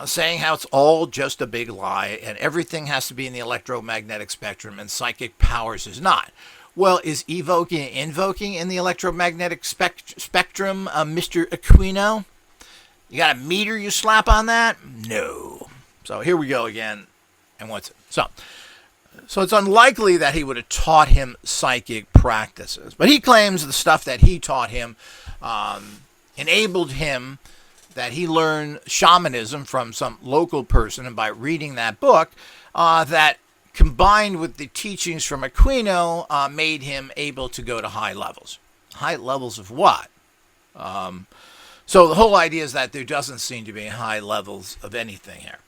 saying how it's all just a big lie and everything has to be in the electromagnetic spectrum and psychic powers is not. Well, is evoking and invoking in the electromagnetic spectrum, Mr. Aquino? You got a meter you slap on that? No. So here we go again. And what's it? So it's unlikely that he would have taught him psychic practices. But he claims the stuff that he taught him enabled him, that he learned shamanism from some local person, and by reading that book, that combined with the teachings from Aquino made him able to go to high levels. High levels of what? So the whole idea is that there doesn't seem to be high levels of anything here.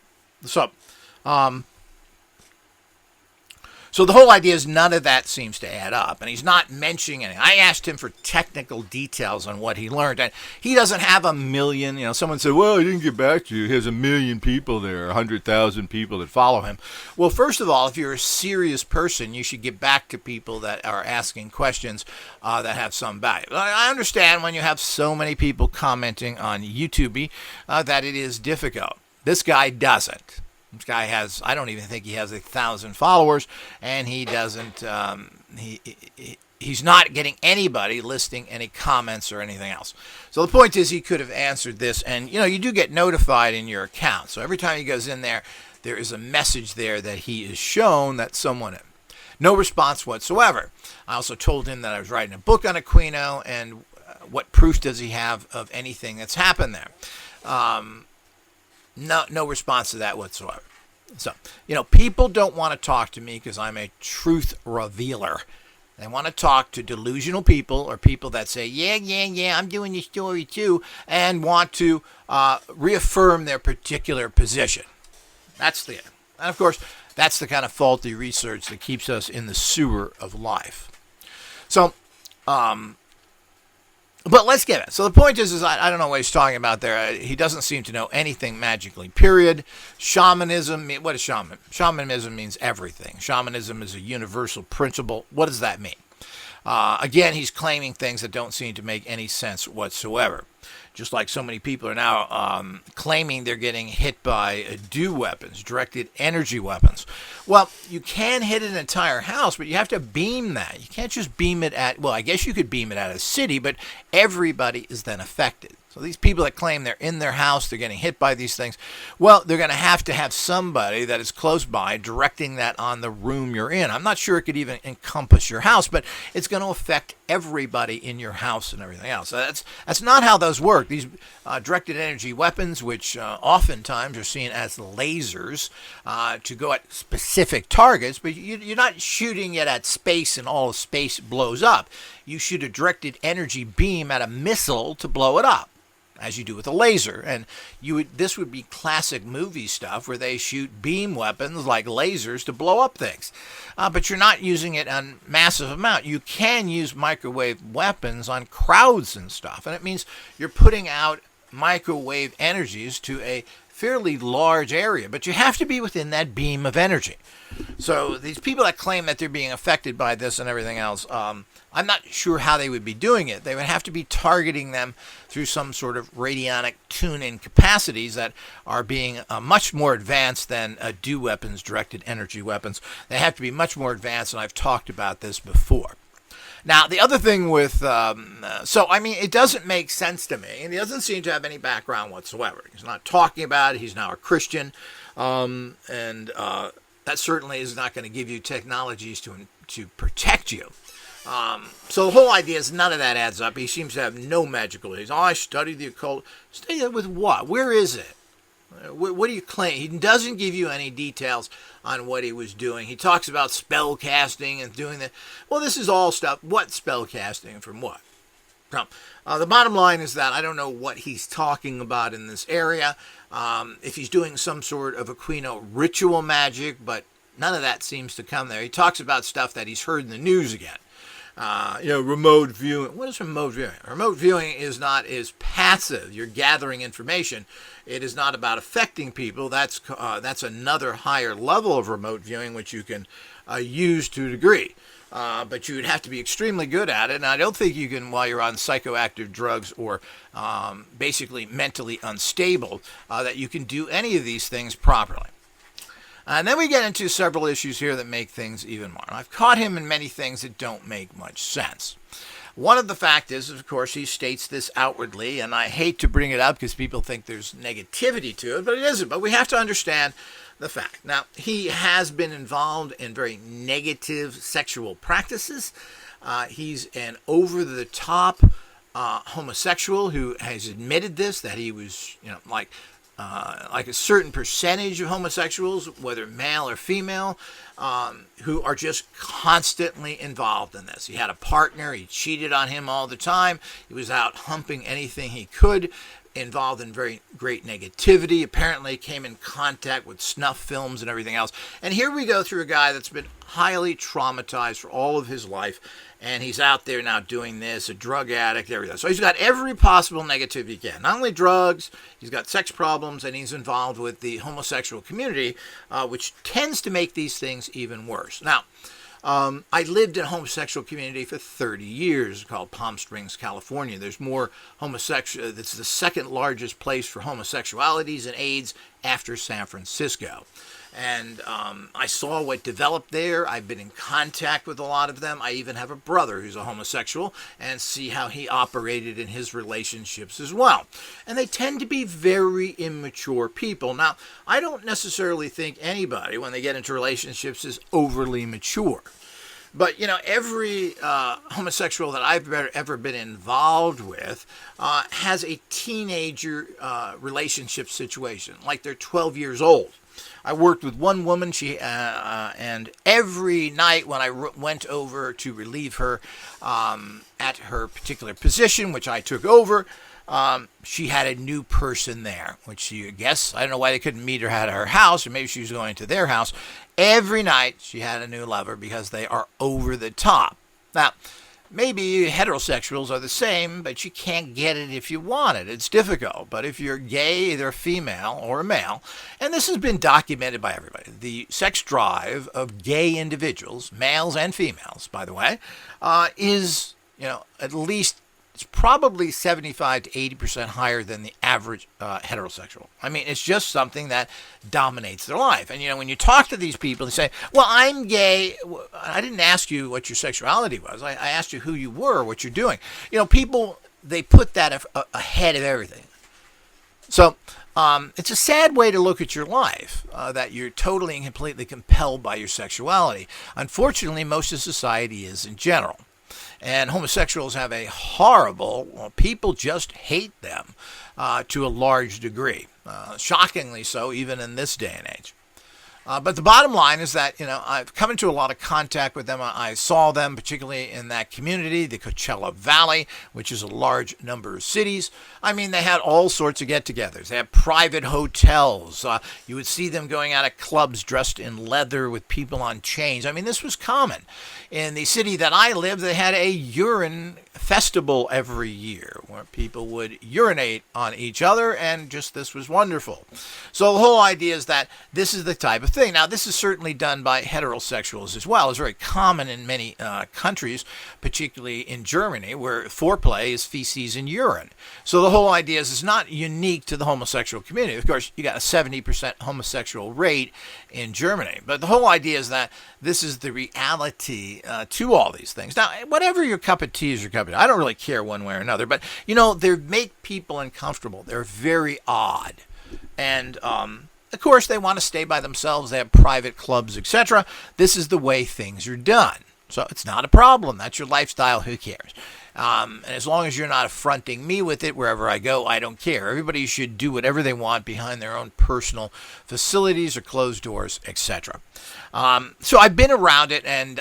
So the whole idea is none of that seems to add up, and he's not mentioning anything. I asked him for technical details on what he learned, and he doesn't have a million, someone said, well, he didn't get back to you. He has 1 million people there, 100,000 people that follow him. Well, first of all, if you're a serious person, you should get back to people that are asking questions that have some value. I understand when you have so many people commenting on YouTube that it is difficult. This guy doesn't. This guy has, I don't even think he has 1,000 followers, and he doesn't, he's not getting anybody listing any comments or anything else. So the point is he could have answered this, and, you do get notified in your account. So every time he goes in there, there is a message there that he is shown that someone, no response whatsoever. I also told him that I was writing a book on Aquino, and what proof does he have of anything that's happened there? No response to that whatsoever. So, people don't want to talk to me because I'm a truth revealer. They want to talk to delusional people or people that say, yeah, I'm doing this story too, and want to reaffirm their particular position. That's the end. And of course, that's the kind of faulty research that keeps us in the sewer of life. So, but let's get it. So the point is I don't know what he's talking about there. He doesn't seem to know anything magically, period. Shamanism, what is shaman? Shamanism means everything. Shamanism is a universal principle. What does that mean? Again, he's claiming things that don't seem to make any sense whatsoever. Just like so many people are now claiming they're getting hit by DEW weapons, directed energy weapons. Well, you can hit an entire house, but you have to beam that. You can't just beam it at, well, I guess you could beam it at a city, but everybody is then affected. So these people that claim they're in their house, they're getting hit by these things, well, they're going to have somebody that is close by directing that on the room you're in. I'm not sure it could even encompass your house, but it's going to affect everybody in your house and everything else. So that's not how those work. These directed energy weapons, which oftentimes are seen as lasers to go at specific targets, but you're not shooting it at space and all of space blows up. You shoot a directed energy beam at a missile to blow it up, as you do with a laser. And this would be classic movie stuff where they shoot beam weapons like lasers to blow up things. But you're not using it on massive amount. You can use microwave weapons on crowds and stuff. And it means you're putting out microwave energies to a fairly large area, but you have to be within that beam of energy. So these people that claim that they're being affected by this and everything else, I'm not sure how they would be doing it. They would have to be targeting them through some sort of radionic tune-in capacities that are being much more advanced than DEW weapons, directed energy weapons. They have to be much more advanced, and I've talked about this before. Now, the other thing with, it doesn't make sense to me, and he doesn't seem to have any background whatsoever. He's not talking about it. He's now a Christian, that certainly is not going to give you technologies to protect you. So the whole idea is none of that adds up. He seems to have no magical abilities. I studied the occult. Study that with what? Where is it? What do you claim? He doesn't give you any details on what he was doing. He talks about spell casting and doing that. Well, this is all stuff. What spell casting from what? The bottom line is that I don't know what he's talking about in this area. If he's doing some sort of Aquino ritual magic, but none of that seems to come there. He talks about stuff that he's heard in the news again. Remote viewing. What is remote viewing? Remote viewing is passive. You're gathering information. It is not about affecting people. That's another higher level of remote viewing, which you can use to a degree. But you would have to be extremely good at it. And I don't think you can, while you're on psychoactive drugs or basically mentally unstable, that you can do any of these things properly. And then we get into several issues here that make things even more. I've caught him in many things that don't make much sense. One of the fact is, of course, he states this outwardly, and I hate to bring it up because people think there's negativity to it, but it isn't. But we have to understand the fact. Now, he has been involved in very negative sexual practices. He's an over-the-top homosexual who has admitted this, that he was, like a certain percentage of homosexuals, whether male or female, who are just constantly involved in this. He had a partner. He cheated on him all the time. He was out humping anything he could, involved in very great negativity, apparently came in contact with snuff films and everything else. And here we go through a guy that's been highly traumatized for all of his life, and he's out there now doing this, a drug addict, everything. So he's got every possible negativity he can. Not only drugs, he's got sex problems, and he's involved with the homosexual community, which tends to make these things even worse. Now, I lived in a homosexual community for 30 years called Palm Springs, California. There's more homosexual. It's the second largest place for homosexualities and AIDS after San Francisco. And I saw what developed there. I've been in contact with a lot of them. I even have a brother who's a homosexual and see how he operated in his relationships as well. And they tend to be very immature people. Now, I don't necessarily think anybody, when they get into relationships, is overly mature. But, every homosexual that I've ever been involved with has a teenager relationship situation, like they're 12 years old. I worked with one woman, and every night when I went over to relieve her at her particular position, which I took over, she had a new person there, which I guess, I don't know why they couldn't meet her at her house, or maybe she was going to their house. Every night she had a new lover because they are over the top. Now, maybe heterosexuals are the same, but you can't get it if you want it. It's difficult. But if you're gay, either a female or a male, and this has been documented by everybody, the sex drive of gay individuals, males and females, by the way, is, at least, it's probably 75 to 80% higher than the average heterosexual. I mean, it's just something that dominates their life. And, when you talk to these people, they say, well, I'm gay. I didn't ask you what your sexuality was. I asked you who you were, what you're doing. People, they put that ahead of everything. So it's a sad way to look at your life, that you're totally and completely compelled by your sexuality. Unfortunately, most of society is in general. And homosexuals have a horrible, people just hate them to a large degree. Shockingly so, even in this day and age. But the bottom line is that, I've come into a lot of contact with them. I saw them, particularly in that community, the Coachella Valley, which is a large number of cities. I mean, they had all sorts of get-togethers. They had private hotels. You would see them going out of clubs dressed in leather with people on chains. I mean, this was common. In the city that I live, they had a urine festival every year where people would urinate on each other, and just this was wonderful. So the whole idea is that this is the type of thing. Now, this is certainly done by heterosexuals as well. It's very common in many countries, particularly in Germany, where foreplay is feces and urine. So the whole idea is it's not unique to the homosexual community. Of course, you got a 70% homosexual rate in Germany. But the whole idea is that this is the reality to all these things. Now, whatever your cup of tea is your cup of tea. I don't really care one way or another. But, they make people uncomfortable. They're very odd. And, of course, they want to stay by themselves. They have private clubs, etc. This is the way things are done. So it's not a problem. That's your lifestyle. Who cares? And as long as you're not affronting me with it wherever I go, I don't care. Everybody should do whatever they want behind their own personal facilities or closed doors, etc. So I've been around it, and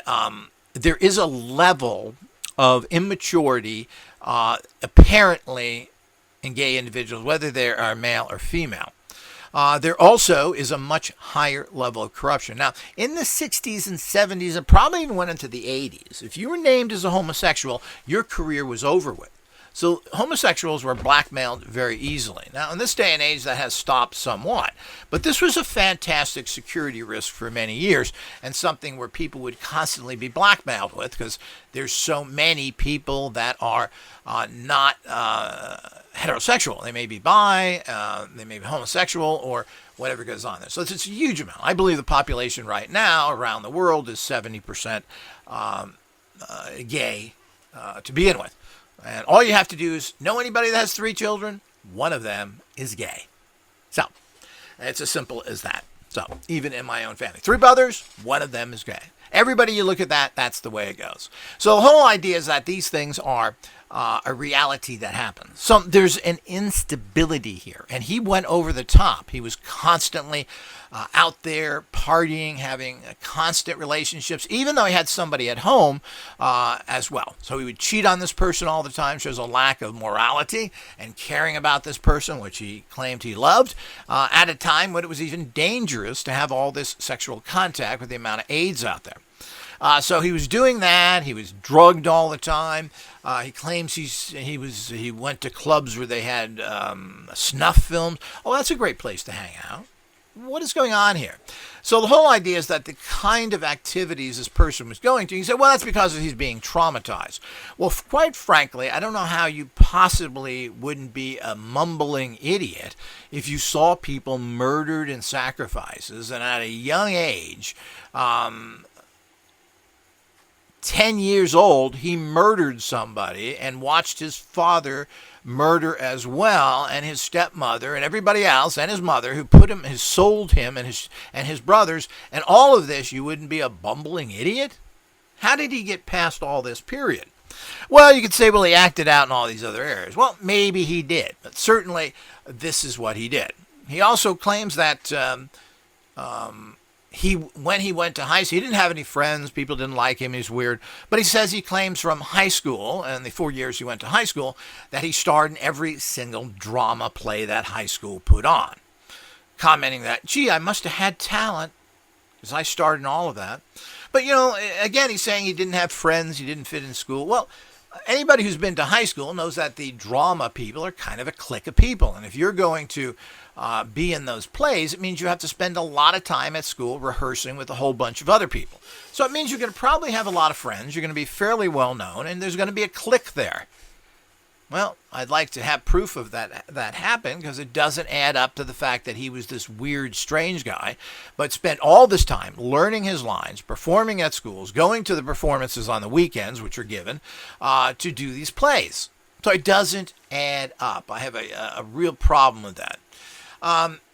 there is a level of immaturity apparently in gay individuals, whether they are male or female. There also is a much higher level of corruption. Now, in the 60s and 70s, and probably even went into the 80s, if you were named as a homosexual, your career was over with. So homosexuals were blackmailed very easily. Now, in this day and age, that has stopped somewhat. But this was a fantastic security risk for many years, and something where people would constantly be blackmailed with, because there's so many people that are not heterosexual. They may be bi, they may be homosexual, or whatever goes on there. So it's a huge amount. I believe the population right now around the world is 70% gay to begin with. And all you have to do is know anybody that has 3 children, one of them is gay. So it's as simple as that. So even in my own family, 3 brothers, one of them is gay. Everybody you look at that, that's the way it goes. So the whole idea is that these things are a reality that happens. So there's an instability here. And he went over the top. He was constantly out there partying, having constant relationships, even though he had somebody at home as well. So he would cheat on this person all the time, shows a lack of morality and caring about this person, which he claimed he loved, at a time when it was even dangerous to have all this sexual contact with the amount of AIDS out there. So he was doing that. He was drugged all the time. He claims he went to clubs where they had snuff films. Oh, that's a great place to hang out. What is going on here? So the whole idea is that the kind of activities this person was going to, he said, well, that's because he's being traumatized. Well, quite frankly, I don't know how you possibly wouldn't be a mumbling idiot if you saw people murdered in sacrifices, and at a young age, 10 years old, he murdered somebody and watched his father murder as well, and his stepmother and everybody else, and his mother, who sold him and his brothers, and all of this. You wouldn't be a bumbling idiot? How did he get past all this period? Well, you could say, well, he acted out in all these other areas. Well, maybe he did, but certainly this is what he did. He also claims that when he went to high school, he didn't have any friends. People didn't like him. He's weird. But he says he claims from high school, and the 4 years he went to high school, that he starred in every single drama play that high school put on, commenting that, gee, I must have had talent because I starred in all of that. But, again, he's saying he didn't have friends. He didn't fit in school. Well, anybody who's been to high school knows that the drama people are kind of a clique of people. And if you're going to be in those plays, it means you have to spend a lot of time at school rehearsing with a whole bunch of other people. So it means you're going to probably have a lot of friends. You're going to be fairly well known, and there's going to be a clique there. Well, I'd like to have proof of that happened, because it doesn't add up to the fact that he was this weird, strange guy, but spent all this time learning his lines, performing at schools, going to the performances on the weekends, which are given, to do these plays. So it doesn't add up. I have a real problem with that.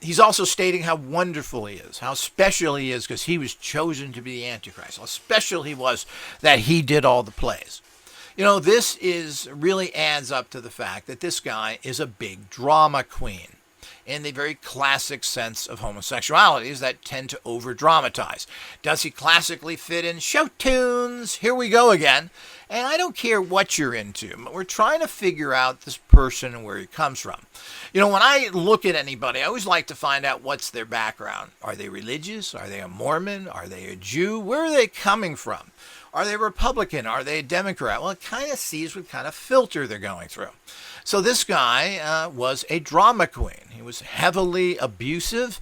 He's also stating how wonderful he is, how special he is because he was chosen to be the Antichrist, how special he was that he did all the plays. This really adds up to the fact that this guy is a big drama queen in the very classic sense of homosexualities that tend to over-dramatize. Does he classically fit in show tunes? Here we go again. And I don't care what you're into, but we're trying to figure out this person and where he comes from. When I look at anybody, I always like to find out what's their background. Are they religious? Are they a Mormon? Are they a Jew? Where are they coming from? Are they Republican? Are they a Democrat? Well, it kind of sees what kind of filter they're going through. So this guy was a drama queen. He was heavily abusive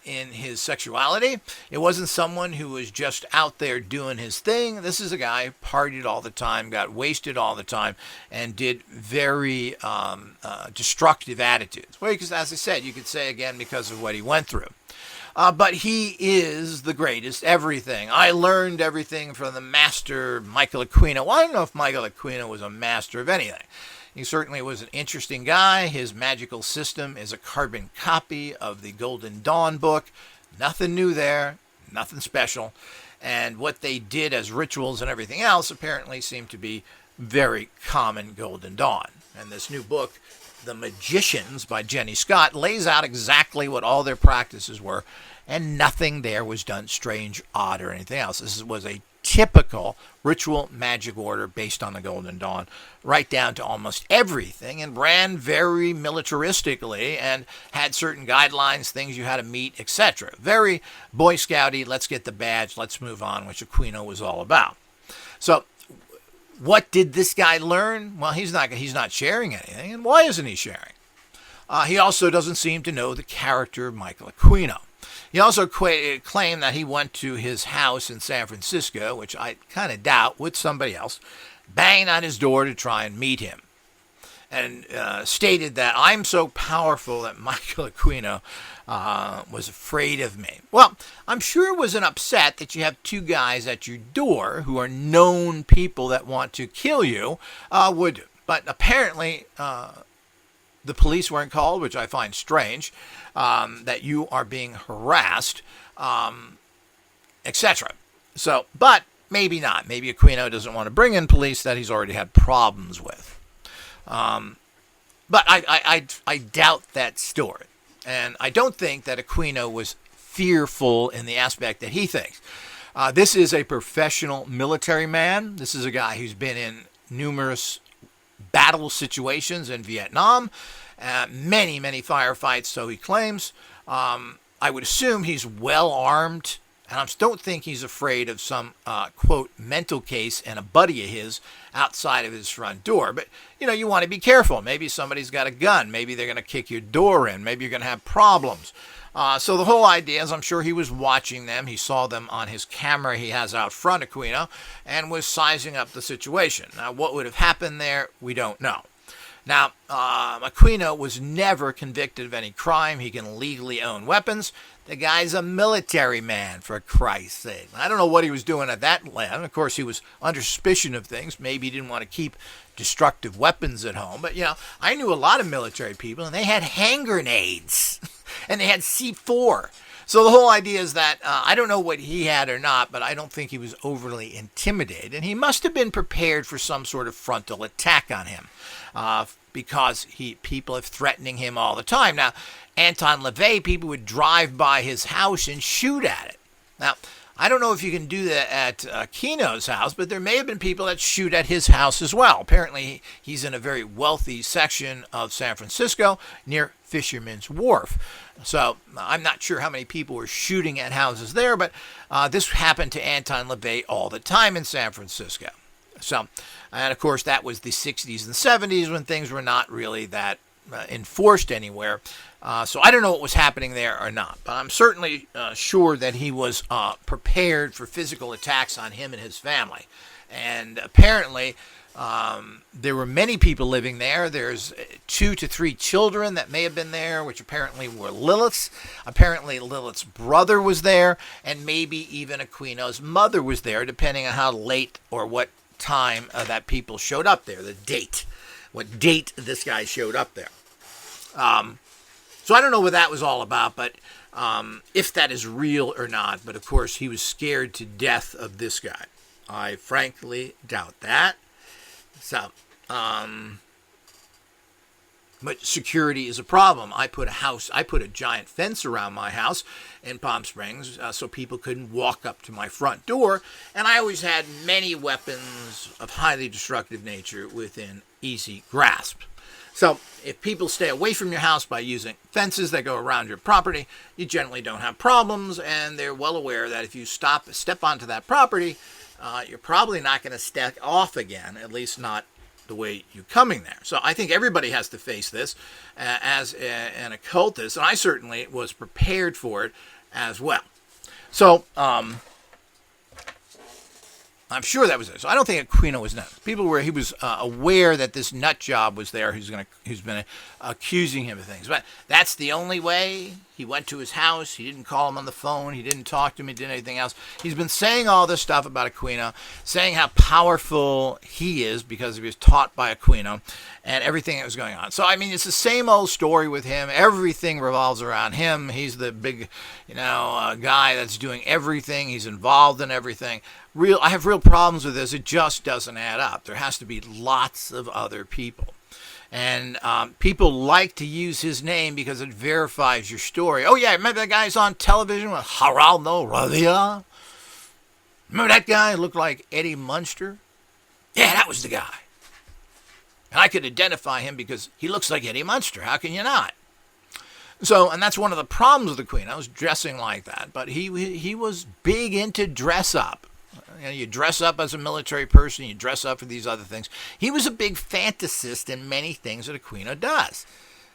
in his sexuality. It wasn't someone who was just out there doing his thing. This is a guy who partied all the time, got wasted all the time, and did very destructive attitudes. Well, because as I said, you could say again because of what he went through. But he is the greatest everything. I learned everything from the master, Michael Aquino. Well, I don't know if Michael Aquino was a master of anything. He certainly was an interesting guy. His magical system is a carbon copy of the Golden Dawn book. Nothing new there, nothing special. And what they did as rituals and everything else apparently seemed to be very common Golden Dawn. And this new book, The Magicians by Jenny Scott, lays out exactly what all their practices were, and nothing there was done strange, odd, or anything else. This was a typical ritual magic order based on the Golden Dawn, right down to almost everything, and ran very militaristically and had certain guidelines, things you had to meet, etc. Very Boy Scouty, let's get the badge, let's move on, which Aquino was all about. So what did this guy learn? Well, he's not sharing anything. And why isn't he sharing? He also doesn't seem to know the character of Michael Aquino. He also claimed that he went to his house in San Francisco, which I kind of doubt, with somebody else, banged on his door to try and meet him. And stated that I'm so powerful that Michael Aquino was afraid of me. Well, I'm sure it was an upset that you have two guys at your door who are known people that want to kill you would. But apparently the police weren't called, which I find strange, that you are being harassed, etc. So, but maybe not. Maybe Aquino doesn't want to bring in police that he's already had problems with. But I doubt that story. And I don't think that Aquino was fearful in the aspect that he thinks. This is a professional military man. This is a guy who's been in numerous battle situations in Vietnam, many firefights, so he claims. I would assume he's well armed, and I don't think he's afraid of some, quote, mental case and a buddy of his outside of his front door. But, you want to be careful. Maybe somebody's got a gun. Maybe they're going to kick your door in. Maybe you're going to have problems. So the whole idea is I'm sure he was watching them. He saw them on his camera he has out front, Aquino, and was sizing up the situation. Now, what would have happened there, we don't know. Now, Aquino was never convicted of any crime. He can legally own weapons. The guy's a military man, for Christ's sake. I don't know what he was doing at that land. Of course, he was under suspicion of things. Maybe he didn't want to keep destructive weapons at home. But, I knew a lot of military people, and they had hand grenades, and they had C4. So the whole idea is that I don't know what he had or not, but I don't think he was overly intimidated. And he must have been prepared for some sort of frontal attack on him because people are threatening him all the time. Now, Anton LaVey, people would drive by his house and shoot at it. Now, I don't know if you can do that at Aquino's house, but there may have been people that shoot at his house as well. Apparently, he's in a very wealthy section of San Francisco near Fisherman's Wharf. So I'm not sure how many people were shooting at houses there, but this happened to Anton LaVey all the time in San Francisco. So, and of course, that was the 60s and 70s when things were not really that enforced anywhere. So I don't know what was happening there or not, but I'm certainly sure that he was prepared for physical attacks on him and his family. And apparently, there were many people living there. There's 2 to 3 children that may have been there, which apparently were Lilith's. Apparently, Lilith's brother was there, and maybe even Aquino's mother was there, depending on how late or what time that people showed up there, the date. What date this guy showed up there. So I don't know what that was all about, but if that is real or not. But of course, he was scared to death of this guy. I frankly doubt that. So, but security is a problem. I put a giant fence around my house in Palm Springs so people couldn't walk up to my front door. And I always had many weapons of highly destructive nature within easy grasp. So if people stay away from your house by using fences that go around your property, you generally don't have problems, and they're well aware that if you step onto that property, you're probably not going to step off again, at least not the way you're coming there. So I think everybody has to face this as an occultist, and I certainly was prepared for it as well. So I'm sure that was it. So I don't think Aquino was nuts. He was aware that this nut job was there who's been accusing him of things. But that's the only way. He went to his house. He didn't call him on the phone. He didn't talk to him. He didn't anything else. He's been saying all this stuff about Aquino, saying how powerful he is because he was taught by Aquino and everything that was going on. So, I mean, it's the same old story with him. Everything revolves around him. He's the big, guy that's doing everything. He's involved in everything. I have real problems with this. It just doesn't add up. There has to be lots of other people. And people like to use his name because it verifies your story. Oh, yeah, remember that guy's on television with Geraldo Rivera? Remember that guy who looked like Eddie Munster? Yeah, that was the guy. And I could identify him because he looks like Eddie Munster. How can you not? So, and that's one of the problems with the Queen. I was dressing like that. But he was big into dress up. You dress up as a military person, you dress up for these other things. He was a big fantasist in many things that Aquino does.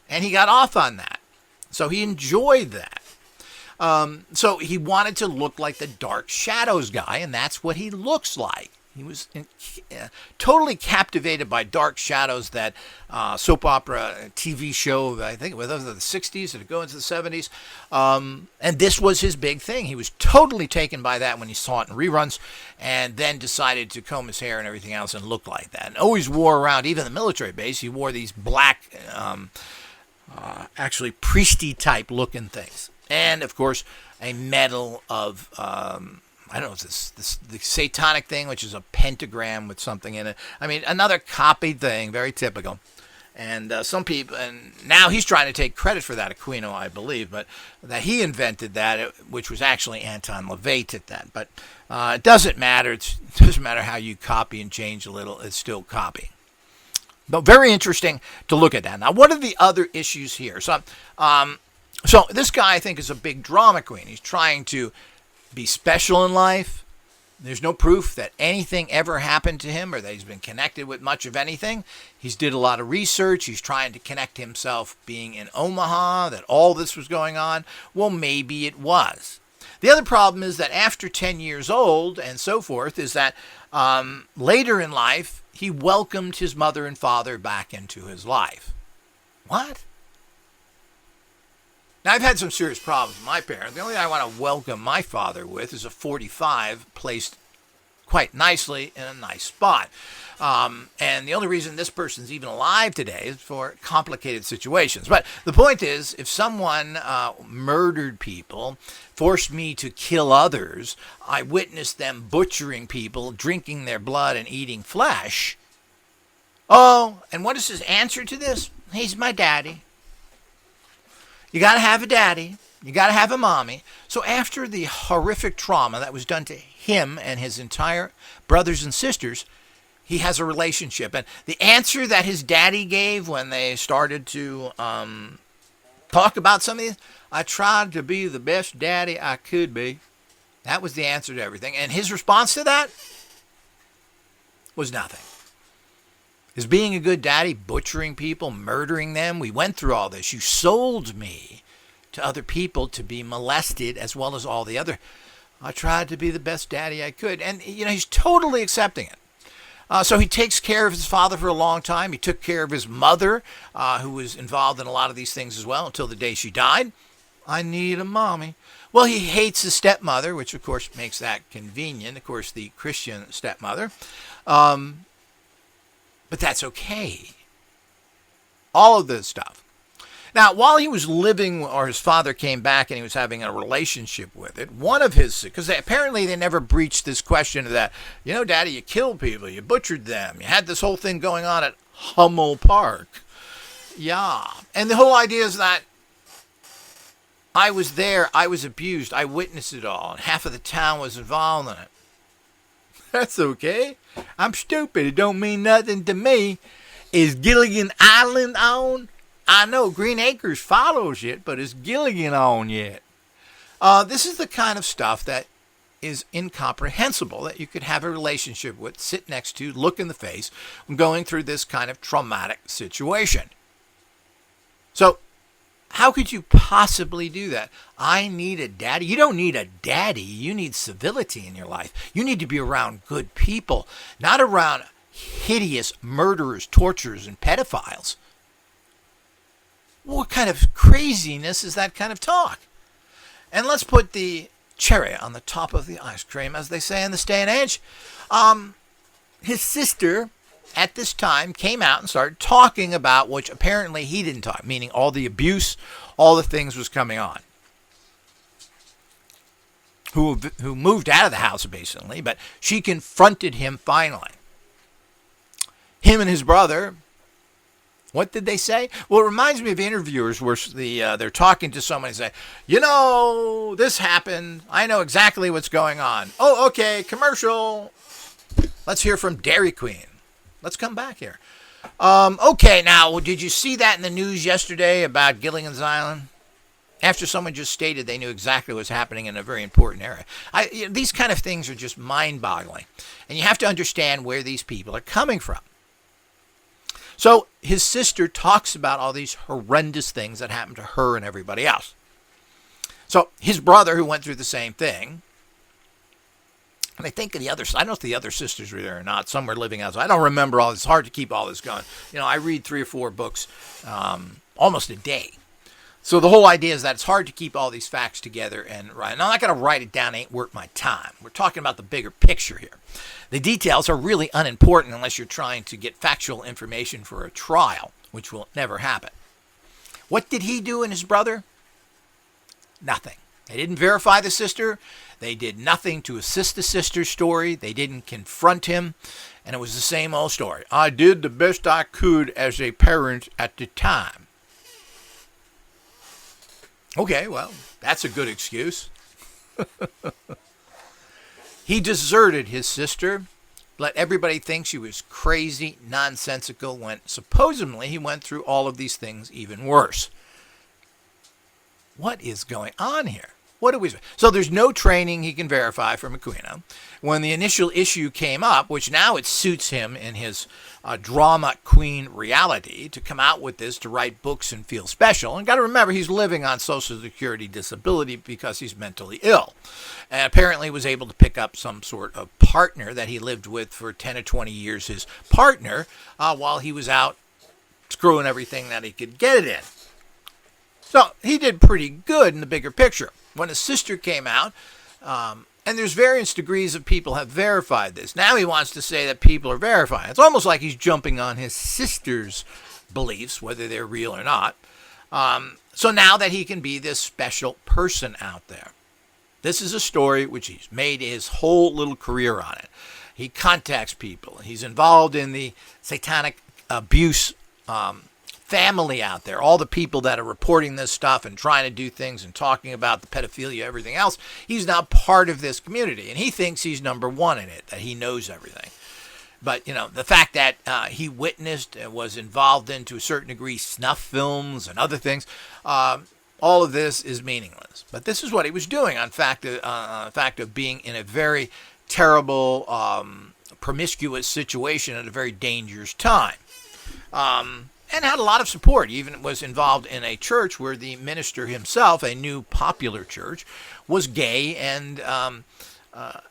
And he got off on that. So he enjoyed that. So he wanted to look like the Dark Shadows guy, and that's what he looks like. He was totally captivated by Dark Shadows, that soap opera TV show, I think it was the 60s, did it go into the 70s? And this was his big thing. He was totally taken by that when he saw it in reruns, and then decided to comb his hair and everything else and look like that. And always wore around, even the military base, he wore these black, actually priesty type looking things. And, of course, a medal of... I don't know, the Satanic thing, which is a pentagram with something in it. I mean, another copied thing, very typical. And some people, and now he's trying to take credit for that, Aquino, I believe, but that he invented that, which was actually Anton LaVey did that. But it doesn't matter. It doesn't matter how you copy and change a little. It's still copy. But very interesting to look at that. Now, what are the other issues here? So this guy, I think, is a big drama queen. He's trying to be special in life. There's no proof that anything ever happened to him or that he's been connected with much of anything. He's did a lot of research. He's trying to connect himself being in Omaha, that all this was going on. Well, maybe it was. The other problem is that after 10 years old and so forth is that later in life, he welcomed his mother and father back into his life. What? Now, I've had some serious problems with my parents. The only thing I want to welcome my father with is a .45 placed quite nicely in a nice spot. And the only reason this person's even alive today is for complicated situations. But the point is, if someone murdered people, forced me to kill others, I witnessed them butchering people, drinking their blood and eating flesh. Oh, and what is his answer to this? He's my daddy. You got to have a daddy. You got to have a mommy. So after the horrific trauma that was done to him and his entire brothers and sisters, he has a relationship. And the answer that his daddy gave when they started to talk about some of these, I tried to be the best daddy I could be. That was the answer to everything. And his response to that was nothing. Is being a good daddy butchering people, murdering them? We went through all this. You sold me to other people to be molested as well as all the other. I tried to be the best daddy I could. And, he's totally accepting it. So he takes care of his father for a long time. He took care of his mother, who was involved in a lot of these things as well, until the day she died. I need a mommy. Well, he hates his stepmother, which, of course, makes that convenient. Of course, the Christian stepmother. But that's okay. All of this stuff. Now, while he was living, or his father came back and he was having a relationship with it, one of his, because apparently they never breached this question of that, Daddy, you killed people, you butchered them, you had this whole thing going on at Hummel Park. Yeah. And the whole idea is that I was there, I was abused, I witnessed it all, and half of the town was involved in it. That's okay. I'm stupid. It don't mean nothing to me. Is Gilligan Island on? I know Green Acres follows it, but is Gilligan on yet? This is the kind of stuff that is incomprehensible, that you could have a relationship with, sit next to, look in the face, when going through this kind of traumatic situation. So, how could you possibly do that? I need a daddy. You don't need a daddy. You need civility in your life. You need to be around good people, not around hideous murderers, torturers, and pedophiles. What kind of craziness is that kind of talk? And let's put the cherry on the top of the ice cream, as they say in this day and age. His sister, at this time, came out and started talking about, which apparently he didn't talk, meaning all the abuse, all the things was coming on. Who moved out of the house, basically, but she confronted him finally. Him and his brother, what did they say? Well, it reminds me of interviewers where they're talking to someone and say, this happened. I know exactly what's going on. Oh, okay, commercial. Let's hear from Dairy Queen. Let's come back here. Okay, now, did you see that in the news yesterday about Gilligan's Island? After someone just stated they knew exactly what's happening in a very important area. These kind of things are just mind-boggling. And you have to understand where these people are coming from. So his sister talks about all these horrendous things that happened to her and everybody else. So his brother, who went through the same thing, and I think the others, I don't know if the other sisters were there or not. Some were living outside. I don't remember all this. It's hard to keep all this going. I read 3 or 4 books almost a day. So the whole idea is that it's hard to keep all these facts together and write. And I'm not going to write it down. It ain't worth my time. We're talking about the bigger picture here. The details are really unimportant unless you're trying to get factual information for a trial, which will never happen. What did he do and his brother? Nothing. They didn't verify the sister. They did nothing to assist the sister's story. They didn't confront him. And it was the same old story. I did the best I could as a parent at the time. Okay, well, that's a good excuse. He deserted his sister, let everybody think she was crazy, nonsensical, when supposedly he went through all of these things even worse. What is going on here? What do we? So there's no training he can verify from Aquino. When the initial issue came up, which now it suits him in his drama queen reality to come out with this, to write books and feel special. And got to remember, he's living on Social Security disability because he's mentally ill. And apparently was able to pick up some sort of partner that he lived with for 10 or 20 years, his partner, while he was out screwing everything that he could get it in. So he did pretty good in the bigger picture. When his sister came out, And there's various degrees of people have verified this. Now he wants to say that people are verifying. It's almost like he's jumping on his sister's beliefs, whether they're real or not. So now that he can be this special person out there. This is a story which he's made his whole little career on it. He contacts people. He's involved in the satanic abuse family out there. All the people that are reporting this stuff and trying to do things and talking about the pedophilia, everything else. He's now part of this community, and he thinks he's number one in it, that he knows everything. But, the fact that he witnessed and was involved in, to a certain degree, snuff films and other things, all of this is meaningless. But this is what he was doing on fact of being in a very terrible, promiscuous situation at a very dangerous time. And had a lot of support. He even was involved in a church where the minister himself, a new popular church, was gay and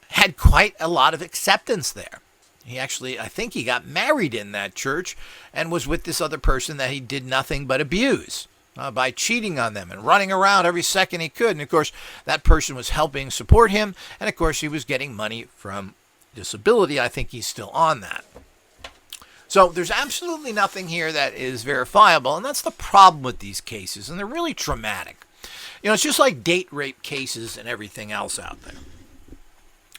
had quite a lot of acceptance there. He actually, I think he got married in that church and was with this other person that he did nothing but abuse by cheating on them and running around every second he could. And, of course, that person was helping support him. And, of course, he was getting money from disability. I think he's still on that. So there's absolutely nothing here that is verifiable, and that's the problem with these cases, and they're really traumatic. It's just like date rape cases and everything else out there.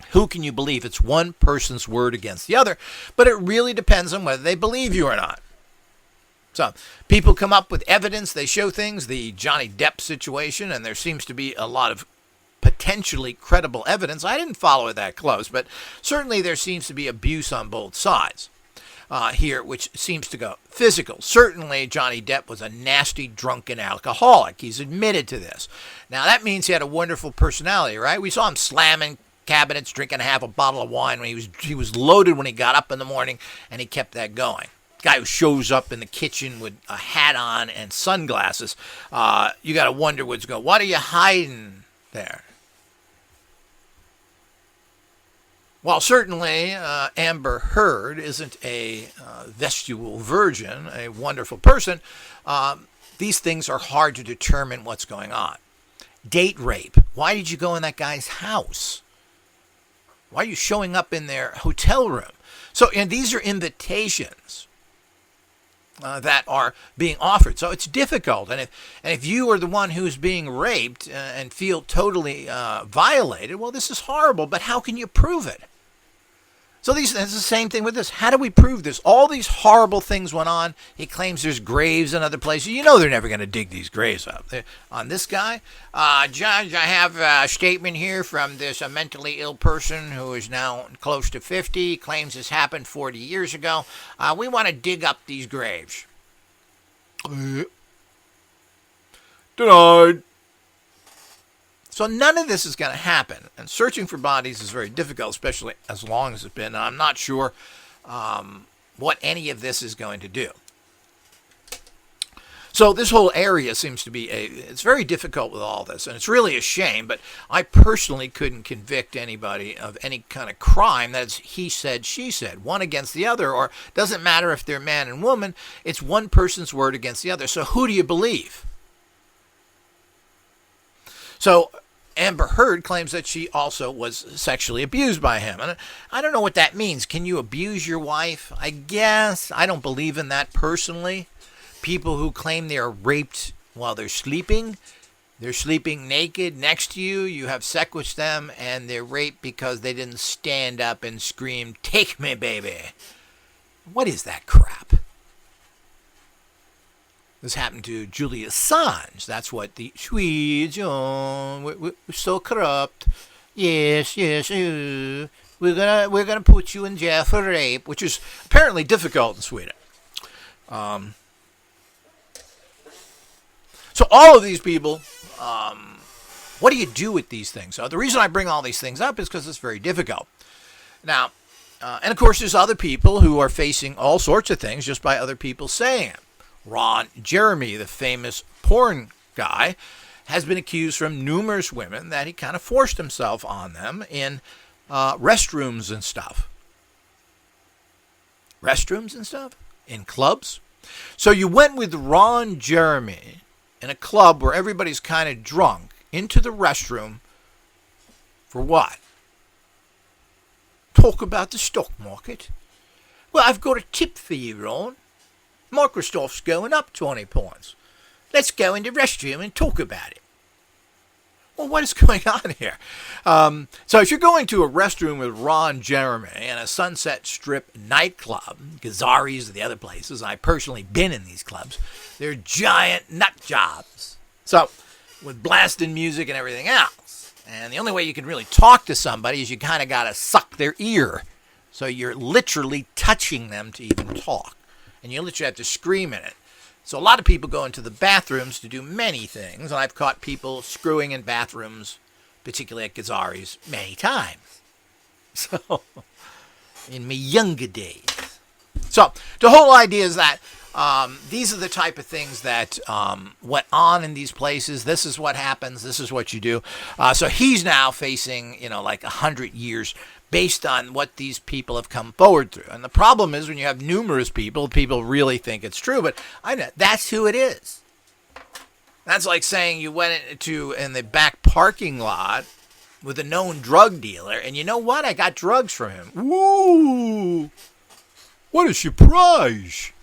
Who can you believe? It's one person's word against the other, but it really depends on whether they believe you or not. So people come up with evidence, they show things, the Johnny Depp situation, and there seems to be a lot of potentially credible evidence. I didn't follow it that close, but certainly there seems to be abuse on both sides. Here, which seems to go physical. Certainly, Johnny Depp was a nasty, drunken alcoholic. He's admitted to this. Now, that means he had a wonderful personality, right? We saw him slamming cabinets, drinking half a bottle of wine when he was loaded when he got up in the morning, and he kept that going. Guy who shows up in the kitchen with a hat on and sunglasses, you got to wonder what's going. What are you hiding there? While certainly Amber Heard isn't a vestal virgin, a wonderful person, these things are hard to determine what's going on. Date rape. Why did you go in that guy's house? Why are you showing up in their hotel room? So, and these are invitations that are being offered. So it's difficult. And if you are the one who's being raped and feel totally violated, well, this is horrible. But how can you prove it? So it's the same thing with this. How do we prove this? All these horrible things went on. He claims there's graves in other places. They're never going to dig these graves up. On this guy, Judge, I have a statement here from this mentally ill person who is now close to 50. Claims this happened 40 years ago. We want to dig up these graves. Denied. So none of this is going to happen. And searching for bodies is very difficult, especially as long as it's been. And I'm not sure what any of this is going to do. So this whole area seems to be it's very difficult with all this. And it's really a shame. But I personally couldn't convict anybody of any kind of crime that's he said, she said, one against the other. Or doesn't matter if they're man and woman. It's one person's word against the other. So who do you believe? So Amber Heard claims that she also was sexually abused by him. And I don't know what that means. Can you abuse your wife? I guess. I don't believe in that personally. People who claim they are raped while they're sleeping naked next to you. You have sex with them and they're raped because they didn't stand up and scream, "Take me, baby." What is that crap? This happened to Julia Assange. That's what the Swedes, we're so corrupt. Yes, we're gonna put you in jail for rape, which is apparently difficult in Sweden. So all of these people, what do you do with these things? The reason I bring all these things up is because it's very difficult. Now, and of course, there's other people who are facing all sorts of things just by other people saying it. Ron Jeremy, the famous porn guy, has been accused from numerous women that he kind of forced himself on them in restrooms and stuff. Restrooms and stuff? In clubs? So you went with Ron Jeremy in a club where everybody's kind of drunk into the restroom for what? talk about the stock market? Well, I've got a tip for you, Ron. Microsoft's going up 20 points. Let's go in the restroom and talk about it. Well, what is going on here? So if you're going to a restroom with Ron Jeremy in a Sunset Strip nightclub, Gazzari's or the other places, I've personally been in these clubs, they're giant nut jobs. So with blasting music and everything else. And the only way you can really talk to somebody is you kind of got to suck their ear. So you're literally touching them to even talk. And you literally have to scream in it. So a lot of people go into the bathrooms to do many things, and I've caught people screwing in bathrooms, particularly at Gazzari's, many times. So, in my younger days. So, the whole idea is that these are the type of things that went on in these places. This is what happens. This is what you do. So he's now facing, like 100 years based on what these people have come forward through. And the problem is when you have numerous people really think it's true. But I know that's who it is. That's like saying you went in the back parking lot with a known drug dealer. And you know what? I got drugs from him. Woo! What a surprise!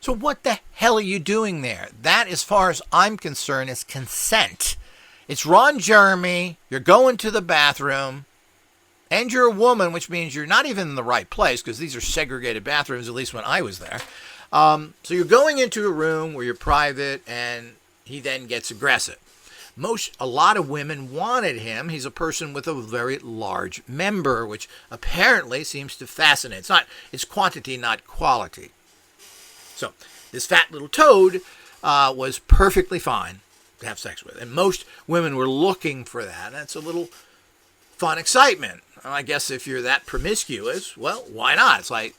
So what the hell are you doing there? That, as far as I'm concerned, is consent. It's Ron Jeremy. You're going to the bathroom. And you're a woman, which means you're not even in the right place, because these are segregated bathrooms, at least when I was there. So you're going into a room where you're private, and he then gets aggressive. A lot of women wanted him. He's a person with a very large member, which apparently seems to fascinate. It's quantity, not quality. So this fat little toad was perfectly fine to have sex with. And most women were looking for that. And it's a little fun excitement. I guess if you're that promiscuous, well, why not? It's like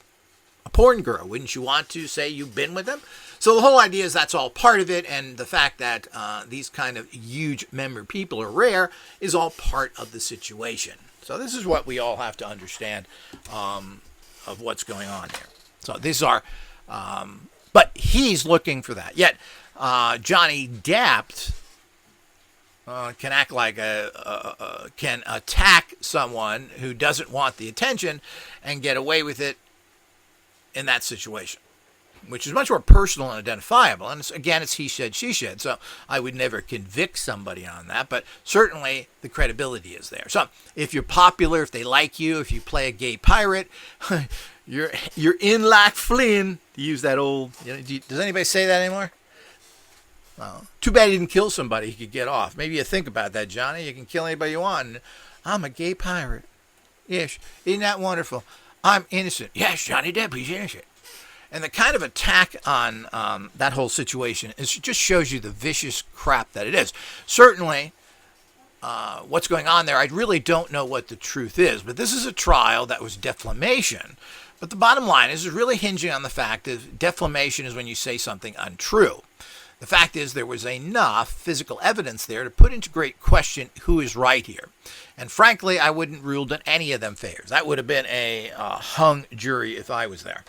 a porn girl. Wouldn't you want to say you've been with them? So the whole idea is that's all part of it, and the fact that these kind of huge member people are rare is all part of the situation. So this is what we all have to understand of what's going on here. So these are, but he's looking for that. Yet Johnny Depp can act like can attack someone who doesn't want the attention and get away with it in that situation, which is much more personal and identifiable. And it's he said, she said. So I would never convict somebody on that, but certainly the credibility is there. So if you're popular, if they like you, if you play a gay pirate, you're in like Flynn. To use that old, does anybody say that anymore? Well, too bad he didn't kill somebody he could get off. Maybe you think about that, Johnny. You can kill anybody you want. I'm a gay pirate. Yes, isn't that wonderful? I'm innocent. Yes, Johnny Depp, he's innocent. And the kind of attack on that whole situation just shows you the vicious crap that it is. Certainly, what's going on there, I really don't know what the truth is. But this is a trial that was defamation. But the bottom line is really hinging on the fact that defamation is when you say something untrue. The fact is there was enough physical evidence there to put into great question who is right here. And frankly, I wouldn't ruled in any of them favors. That would have been a hung jury if I was there,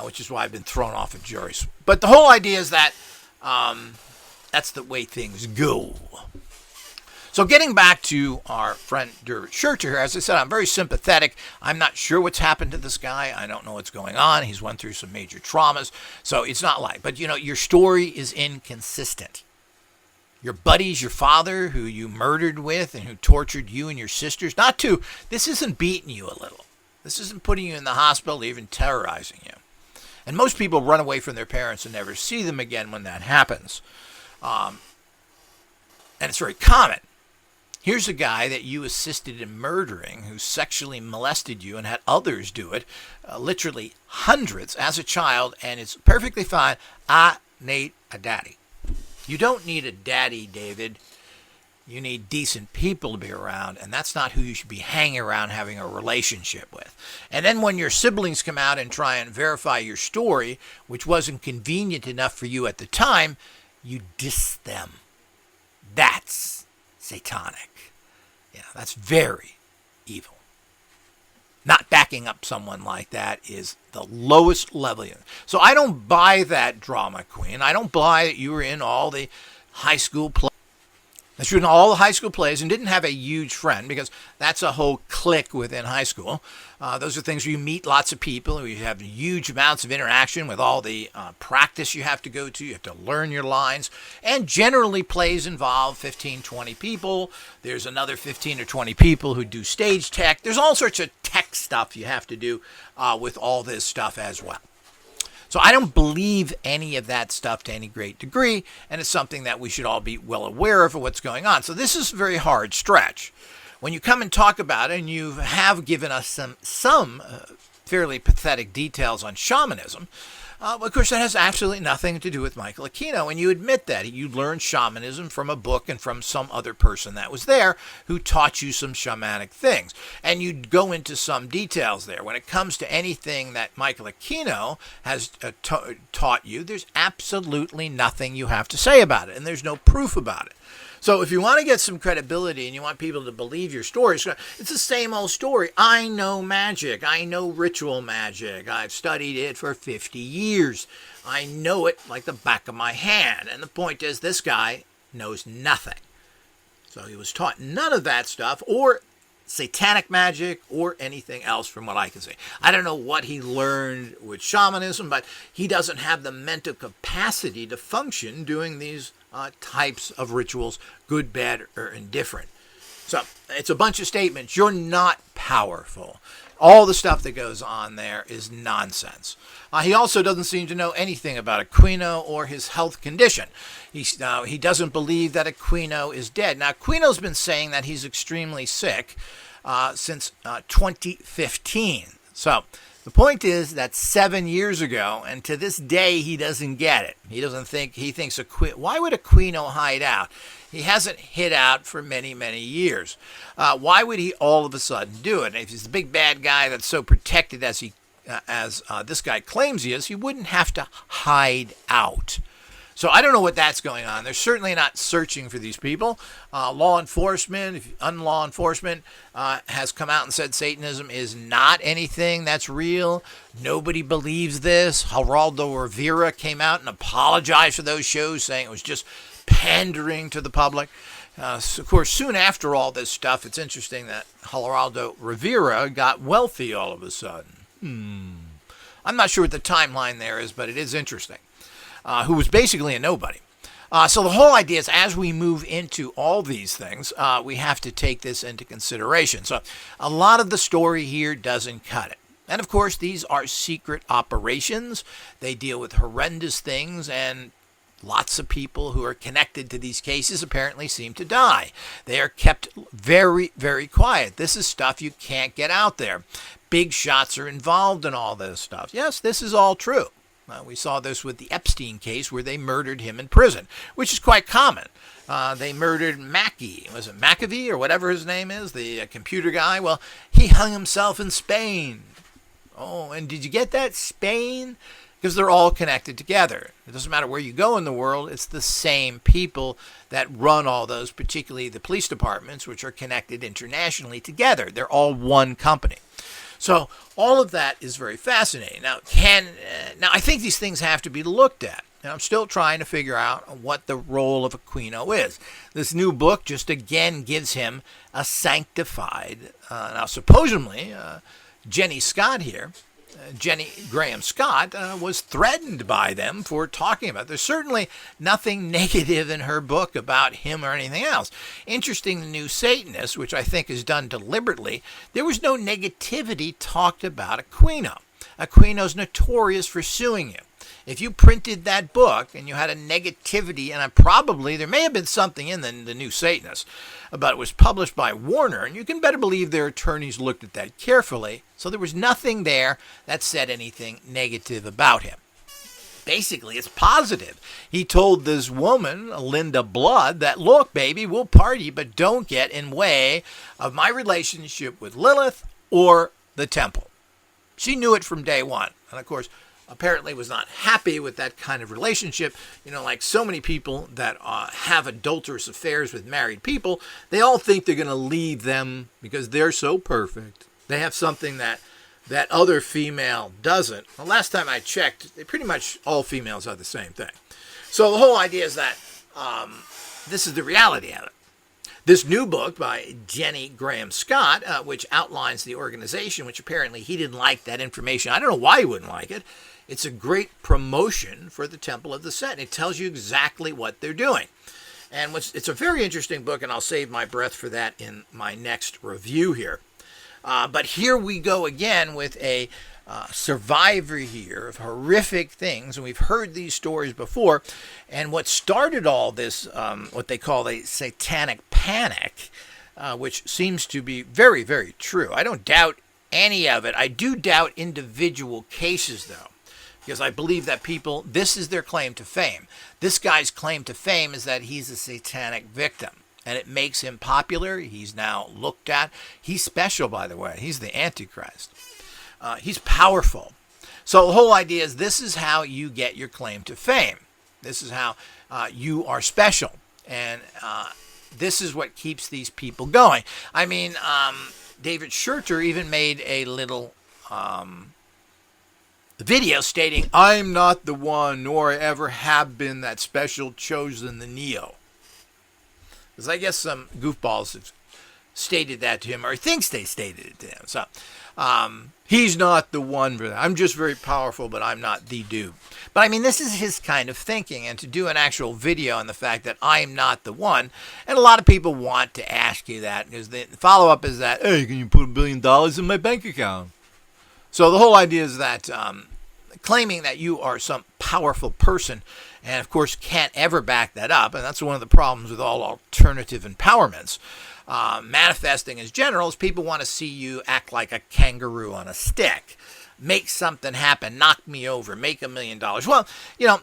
which is why I've been thrown off of juries. But the whole idea is that that's the way things go. So getting back to our friend Shurter, as I said, I'm very sympathetic. I'm not sure what's happened to this guy. I don't know what's going on. He's went through some major traumas. So it's not like, but your story is inconsistent. Your buddies, your father, who you murdered with and who tortured you and your sisters, this isn't beating you a little. This isn't putting you in the hospital, even terrorizing you. And most people run away from their parents and never see them again when that happens. And it's very common. Here's a guy that you assisted in murdering who sexually molested you and had others do it, literally hundreds as a child, and it's perfectly fine. I need a daddy. You don't need a daddy, David. You need decent people to be around, and that's not who you should be hanging around having a relationship with. And then when your siblings come out and try and verify your story, which wasn't convenient enough for you at the time, you diss them. That's satanic. That's very evil. Not backing up someone like that is the lowest level. So I don't buy that drama queen. I don't buy that you were in all the high school plays. That's in all the high school plays, and didn't have a huge friend, because that's a whole clique within high school. Those are things where you meet lots of people, where you have huge amounts of interaction with all the practice you have to go to. You have to learn your lines. And generally, plays involve 15, 20 people. There's another 15 or 20 people who do stage tech. There's all sorts of tech stuff you have to do with all this stuff as well. So I don't believe any of that stuff to any great degree, and it's something that we should all be well aware of what's going on. So this is a very hard stretch. When you come and talk about it, and you have given us some fairly pathetic details on shamanism, of course, that has absolutely nothing to do with Michael Aquino, and you admit that. You learned shamanism from a book and from some other person that was there who taught you some shamanic things. And you go into some details there. When it comes to anything that Michael Aquino has taught you, there's absolutely nothing you have to say about it, and there's no proof about it. So if you want to get some credibility and you want people to believe your stories, it's the same old story. I know magic. I know ritual magic. I've studied it for 50 years. I know it like the back of my hand. And the point is, this guy knows nothing. So he was taught none of that stuff, or satanic magic, or anything else from what I can see. I don't know what he learned with shamanism, but he doesn't have the mental capacity to function doing these types of rituals, good, bad, or indifferent. So it's a bunch of statements. You're not powerful. All the stuff that goes on there is nonsense. He also doesn't seem to know anything about Aquino or his health condition. He doesn't believe that Aquino is dead. Now, Aquino's been saying that he's extremely sick since 2015. So the point is that 7 years ago, and to this day, he doesn't get it. He thinks why would Aquino hide out? He hasn't hid out for many, many years. Why would he all of a sudden do it? If he's the big bad guy that's so protected as this guy claims he is, he wouldn't have to hide out. So I don't know what that's going on. They're certainly not searching for these people. Law enforcement, unlaw enforcement, has come out and said Satanism is not anything that's real. Nobody believes this. Geraldo Rivera came out and apologized for those shows, saying it was just pandering to the public. Of course, soon after all this stuff, it's interesting that Geraldo Rivera got wealthy all of a sudden. I'm not sure what the timeline there is, but it is interesting. Who was basically a nobody. So the whole idea is, as we move into all these things, we have to take this into consideration. So a lot of the story here doesn't cut it. And of course, these are secret operations. They deal with horrendous things, and lots of people who are connected to these cases apparently seem to die. They are kept very, very quiet. This is stuff you can't get out there. Big shots are involved in all this stuff. Yes, this is all true. We saw this with the Epstein case, where they murdered him in prison, which is quite common. They murdered Mackey. Was it McAfee or whatever his name is, the computer guy? Well, he hung himself in Spain. Oh, and did you get that? Spain? Because they're all connected together. It doesn't matter where you go in the world. It's the same people that run all those, particularly the police departments, which are connected internationally together. They're all one company. So all of that is very fascinating. Now, I think these things have to be looked at. And I'm still trying to figure out what the role of Aquino is. This new book just again gives him a sanctified. Now, supposedly, Jenny Graham Scott, was threatened by them for talking about it. There's certainly nothing negative in her book about him or anything else. Interesting, the New Satanist, which I think is done deliberately, there was no negativity talked about Aquino. Aquino's notorious for suing you. If you printed that book and you had a negativity, and probably there may have been something in the New Satanist, but it was published by Warner, and you can better believe their attorneys looked at that carefully, so there was nothing there that said anything negative about him. Basically, it's positive. He told this woman, Linda Blood, that, look, baby, we'll party, but don't get in way of my relationship with Lilith or the temple. She knew it from day one, and of course, apparently was not happy with that kind of relationship. You know, like so many people that have adulterous affairs with married people, they all think they're going to leave them because they're so perfect. They have something that other female doesn't. The last time I checked, pretty much all females are the same thing. So the whole idea is that this is the reality of it. This new book by Jenny Graham Scott, which outlines the organization, which apparently he didn't like that information. I don't know why he wouldn't like it. It's a great promotion for the Temple of the Set. It tells you exactly what they're doing. And it's a very interesting book, and I'll save my breath for that in my next review here. But here we go again with a survivor here of horrific things, and we've heard these stories before. And what started all this, what they call a satanic panic, which seems to be very, very true. I don't doubt any of it. I do doubt individual cases, though, because I believe that people, this is their claim to fame. This guy's claim to fame is that he's a satanic victim, and it makes him popular. He's now looked at. He's special, by the way. He's the Antichrist. He's powerful. So the whole idea is this is how you get your claim to fame. This is how you are special. And this is what keeps these people going. I mean, David Shurter even made a little video stating, "I'm not the one, nor ever have been that special chosen, the Neo." Because I guess some goofballs have stated that to him, or he thinks they stated it to him. So he's not the one for that. I'm just very powerful, but I'm not the dude. But I mean, this is his kind of thinking, and to do an actual video on the fact that I'm not the one, and a lot of people want to ask you that, because the follow-up is that, hey, can you put $1 billion in my bank account? So the whole idea is that claiming that you are some powerful person, and of course can't ever back that up, and that's one of the problems with all alternative empowerments. Manifesting as generals, people want to see you act like a kangaroo on a stick. Make something happen, knock me over, make $1 million. Well, you know,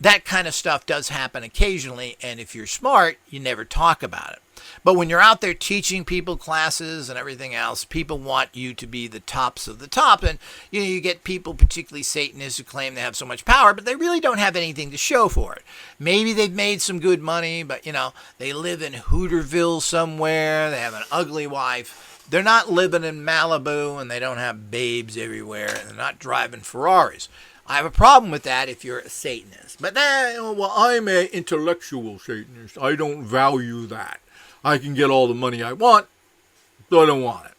that kind of stuff does happen occasionally, and if you're smart, you never talk about it. But when you're out there teaching people classes and everything else, people want you to be the tops of the top. And you get people, particularly Satanists, who claim they have so much power, but they really don't have anything to show for it. Maybe they've made some good money, but, they live in Hooterville somewhere. They have an ugly wife. They're not living in Malibu, and they don't have babes everywhere. And they're not driving Ferraris. I have a problem with that if you're a Satanist. But I'm an intellectual Satanist. I don't value that. I can get all the money I want, but I don't want it.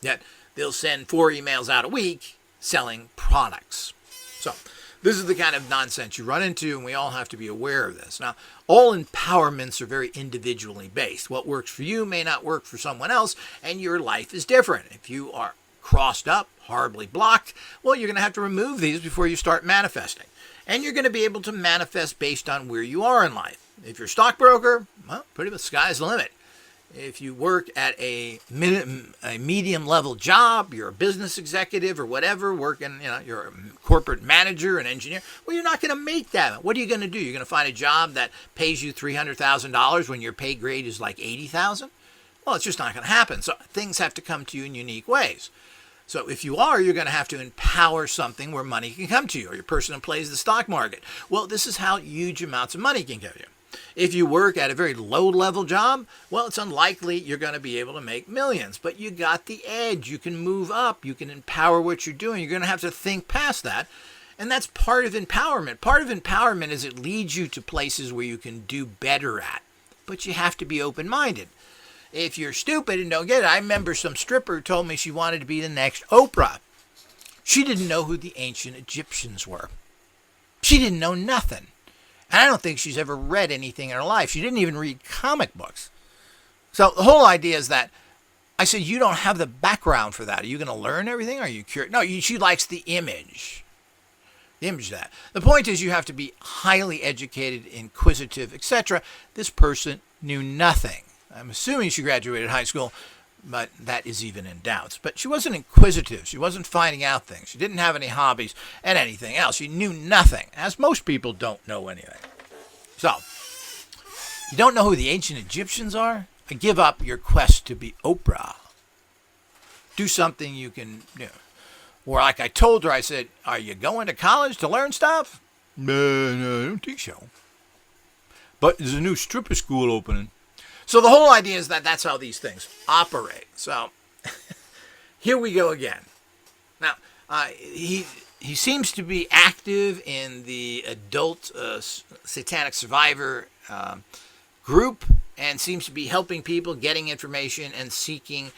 Yet they'll send 4 emails out a week selling products. So this is the kind of nonsense you run into, and we all have to be aware of this. Now, all empowerments are very individually based. What works for you may not work for someone else, and your life is different. If you are crossed up, horribly blocked, well, you're going to have to remove these before you start manifesting. And you're going to be able to manifest based on where you are in life. If you're a stockbroker, well, pretty much sky's the limit. If you work at a medium-level job, you're a business executive or whatever, working, you're a corporate manager, an engineer, well, you're not going to make that. What are you going to do? You're going to find a job that pays you $300,000 when your pay grade is like $80,000? Well, it's just not going to happen. So things have to come to you in unique ways. So if you are, you're going to have to empower something where money can come to you, or your person who plays the stock market. Well, this is how huge amounts of money can come to you. If you work at a very low-level job, well, it's unlikely you're going to be able to make millions. But you got the edge. You can move up. You can empower what you're doing. You're going to have to think past that. And that's part of empowerment. Part of empowerment is it leads you to places where you can do better at. But you have to be open-minded. If you're stupid and don't get it, I remember some stripper told me she wanted to be the next Oprah. She didn't know who the ancient Egyptians were. She didn't know nothing. And I don't think she's ever read anything in her life. She didn't even read comic books. So the whole idea is that I said, you don't have the background for that. Are you going to learn everything? Are you curious? No, she likes the image. The image of that. The point is you have to be highly educated, inquisitive, etc. This person knew nothing. I'm assuming she graduated high school, but that is even in doubt. But she wasn't inquisitive. She wasn't finding out things. She didn't have any hobbies and anything else. She knew nothing, as most people don't know anything. So, you don't know who the ancient Egyptians are? Give up your quest to be Oprah. Do something you can do. Or like I told her, I said, are you going to college to learn stuff? No, I don't think so. But there's a new stripper school opening. So the whole idea is that that's how these things operate. So here we go again. Now, he seems to be active in the adult satanic survivor group. and seems to be helping people, getting information, and seeking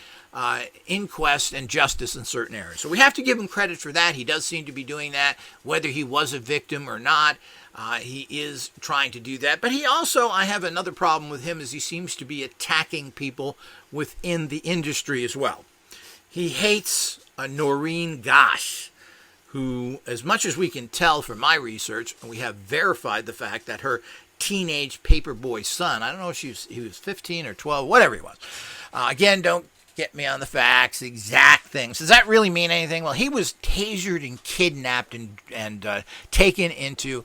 inquest and justice in certain areas. So we have to give him credit for that. He does seem to be doing that, whether he was a victim or not. He is trying to do that. But he also, I have another problem with him, is he seems to be attacking people within the industry as well. He hates Noreen Gosh, who, as much as we can tell from my research, we have verified the fact that her teenage paperboy son, I don't know if he was 15 or 12, whatever he was. Again, don't get me on the facts, the exact things. Does that really mean anything? Well, he was tasered and kidnapped and taken into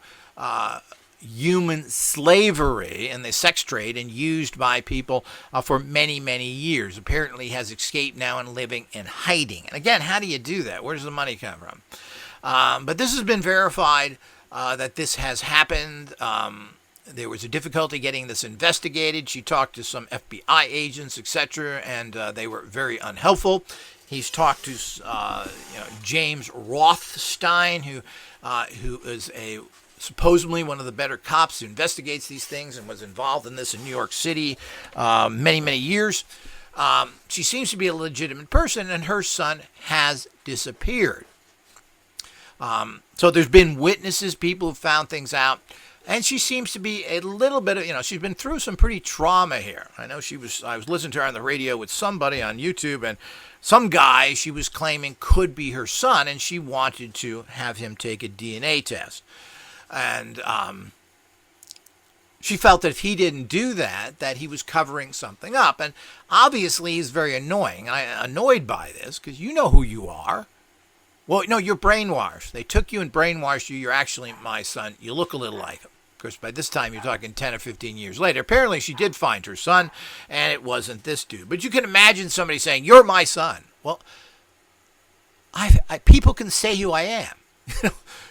human slavery in the sex trade and used by people for many, many years. Apparently has escaped now and living in hiding. And again, how do you do that? Where does the money come from? But this has been verified that this has happened. There was a difficulty getting this investigated. She talked to some FBI agents, etc., and they were very unhelpful. He's talked to James Rothstein, who is supposedly one of the better cops who investigates these things and was involved in this in New York City many, many years. She seems to be a legitimate person, and her son has disappeared. So there's been witnesses, people who found things out. And she seems to be a little bit of, she's been through some pretty trauma here. I know I was listening to her on the radio with somebody on YouTube, and some guy she was claiming could be her son, and she wanted to have him take a DNA test. And she felt that if he didn't do that, that he was covering something up. And obviously he's very annoyed by this, because you know who you are. Well, no, you're brainwashed. They took you and brainwashed you. You're actually my son. You look a little like him. Of course, by this time, you're talking 10 or 15 years later. Apparently, she did find her son, and it wasn't this dude. But you can imagine somebody saying, you're my son. Well, people can say who I am.